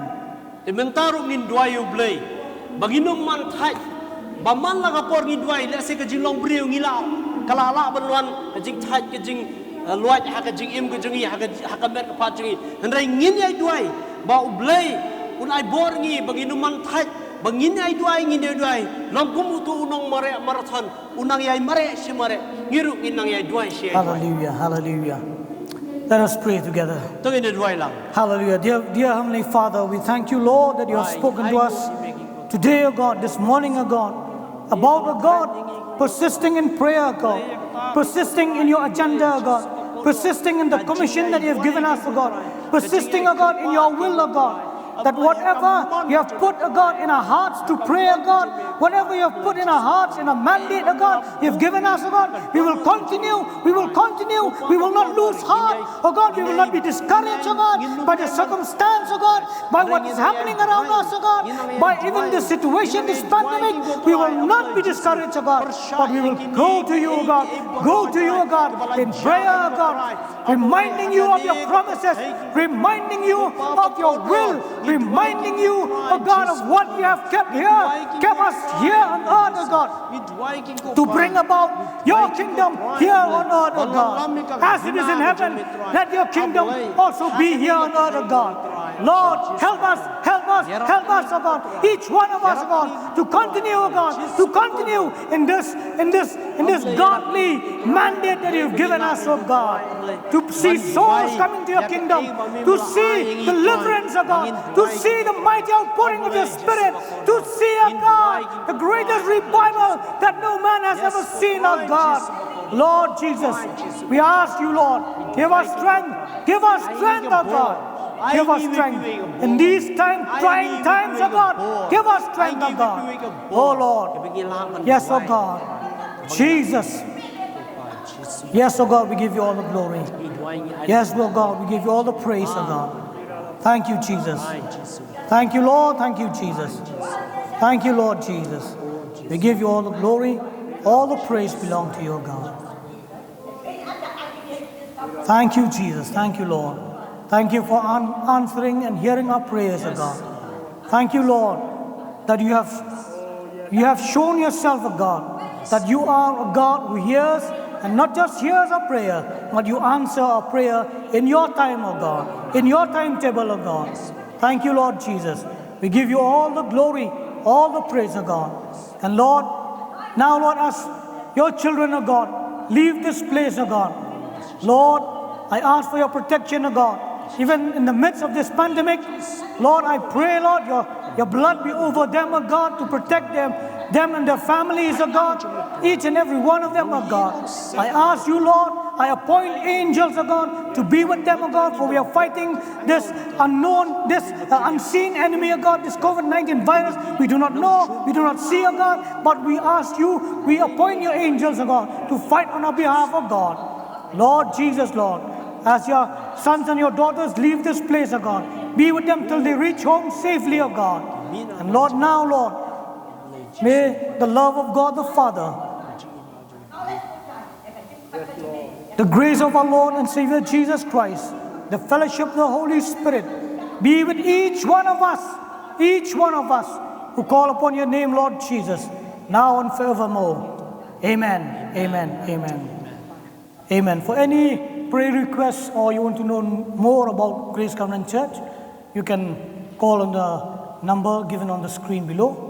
Imentaru ngin duai ublei baginum man thai baman laga por ngin duai le se ka jing long briu ngila kalala banwan ka jing thai ka jing luat ha ka jing im ka jingi ha ka mer ka pat jingi handrai ngin ai duai ba ublei un ai bor ngi baginum man thai bangin ai duai ngin duai lam kum tu unong marathon unang yai mare si mare ngiru nginang yai duai si Hallelujah. Hallelujah. Let us pray together. to ngin duai lang Hallelujah. Dear Heavenly Father, we thank you, Lord, that you have spoken to us today, O God, this morning, O God, about, O God, persisting in prayer, O God, persisting in your agenda, O God, persisting in the commission that you have given us, O God, persisting, O God, in your will, O God, that whatever you have put, O God, in our hearts to pray, O God, whatever you have put in our hearts, in a mandate, O God, you have given us, O God, we will continue, we will continue, we will not lose heart, O God, we will not be discouraged, O God, by the circumstance, O God, by what is happening around us, O God, by even the situation, this pandemic, we will not be discouraged, O God, but we will go to you, O God, go to you, O God, in prayer, O God, reminding you of your promises, reminding you of your will, reminding you, O God, of what you have kept us here on earth, O God, to bring about your kingdom here on earth, O God. As it is in heaven, let your kingdom also be here on earth, O God. Lord, help us, O God, each one of us, O God, to continue, O God, to continue in this godly mandate that you've given us, O God, to see souls coming to your kingdom, to see deliverance, O God, to see the mighty outpouring of your Spirit, to see, O God, the greatest revival that no man has ever seen, O God. Lord Jesus, we ask you, Lord, give us strength, O God. Give us strength in these trying times, O God. Give us strength, O God. Oh Lord. Yes, O God. Jesus. Yes, O God, we give you all the glory. Yes, Lord God, we give you all the praise, O God. Thank you, Jesus. Thank you, Lord. Thank you, Jesus. Thank you, Lord Jesus. We give you all the glory. All the praise belong to you, O God. Thank you, Jesus. Thank you, Lord. Thank you for answering and hearing our prayers, O God. Thank you, Lord, that you have shown yourself, O God, that you are a God who hears and not just hears our prayer, but you answer our prayer in your time, O God, in your timetable, O God. Thank you, Lord Jesus. We give you all the glory, all the praise, O God. And Lord, now, Lord, as your children, O God, leave this place, O God. Lord, I ask for your protection, O God. Even in the midst of this pandemic, Lord, I pray, Lord, your blood be over them, O God, to protect them and their families, O God, each and every one of them, O God. I ask you, Lord, I appoint angels, O God, to be with them, O God, for we are fighting this unknown, this unseen enemy, O God, this COVID-19 virus. We do not know, we do not see, O God, but we ask you, we appoint your angels, O God, to fight on our behalf, O God. Lord Jesus, Lord, as your sons and your daughters leave this place, O God, be with them till they reach home safely, O God. And Lord, now, Lord, may the love of God the Father, the grace of our Lord and Savior Jesus Christ, the fellowship of the Holy Spirit, be with each one of us who call upon your name, Lord Jesus, now and forevermore. Amen, amen, amen, amen. For any prayer requests or you want to know more about Grace Covenant Church, you can call on the number given on the screen below.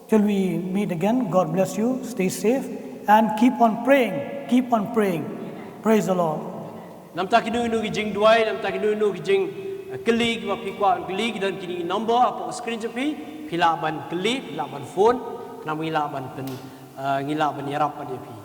Till we meet again, God bless you, stay safe, and keep on praying, keep on praying. Praise the Lord. Nam ta kinu nu kijing duai, nam ta kinu nu kijing kelig wa pikwa kelig dan kini number apa screen jepi, pila ban kelig, pila ban phone, nam ngila ban pen ngila ban yarap pada pi.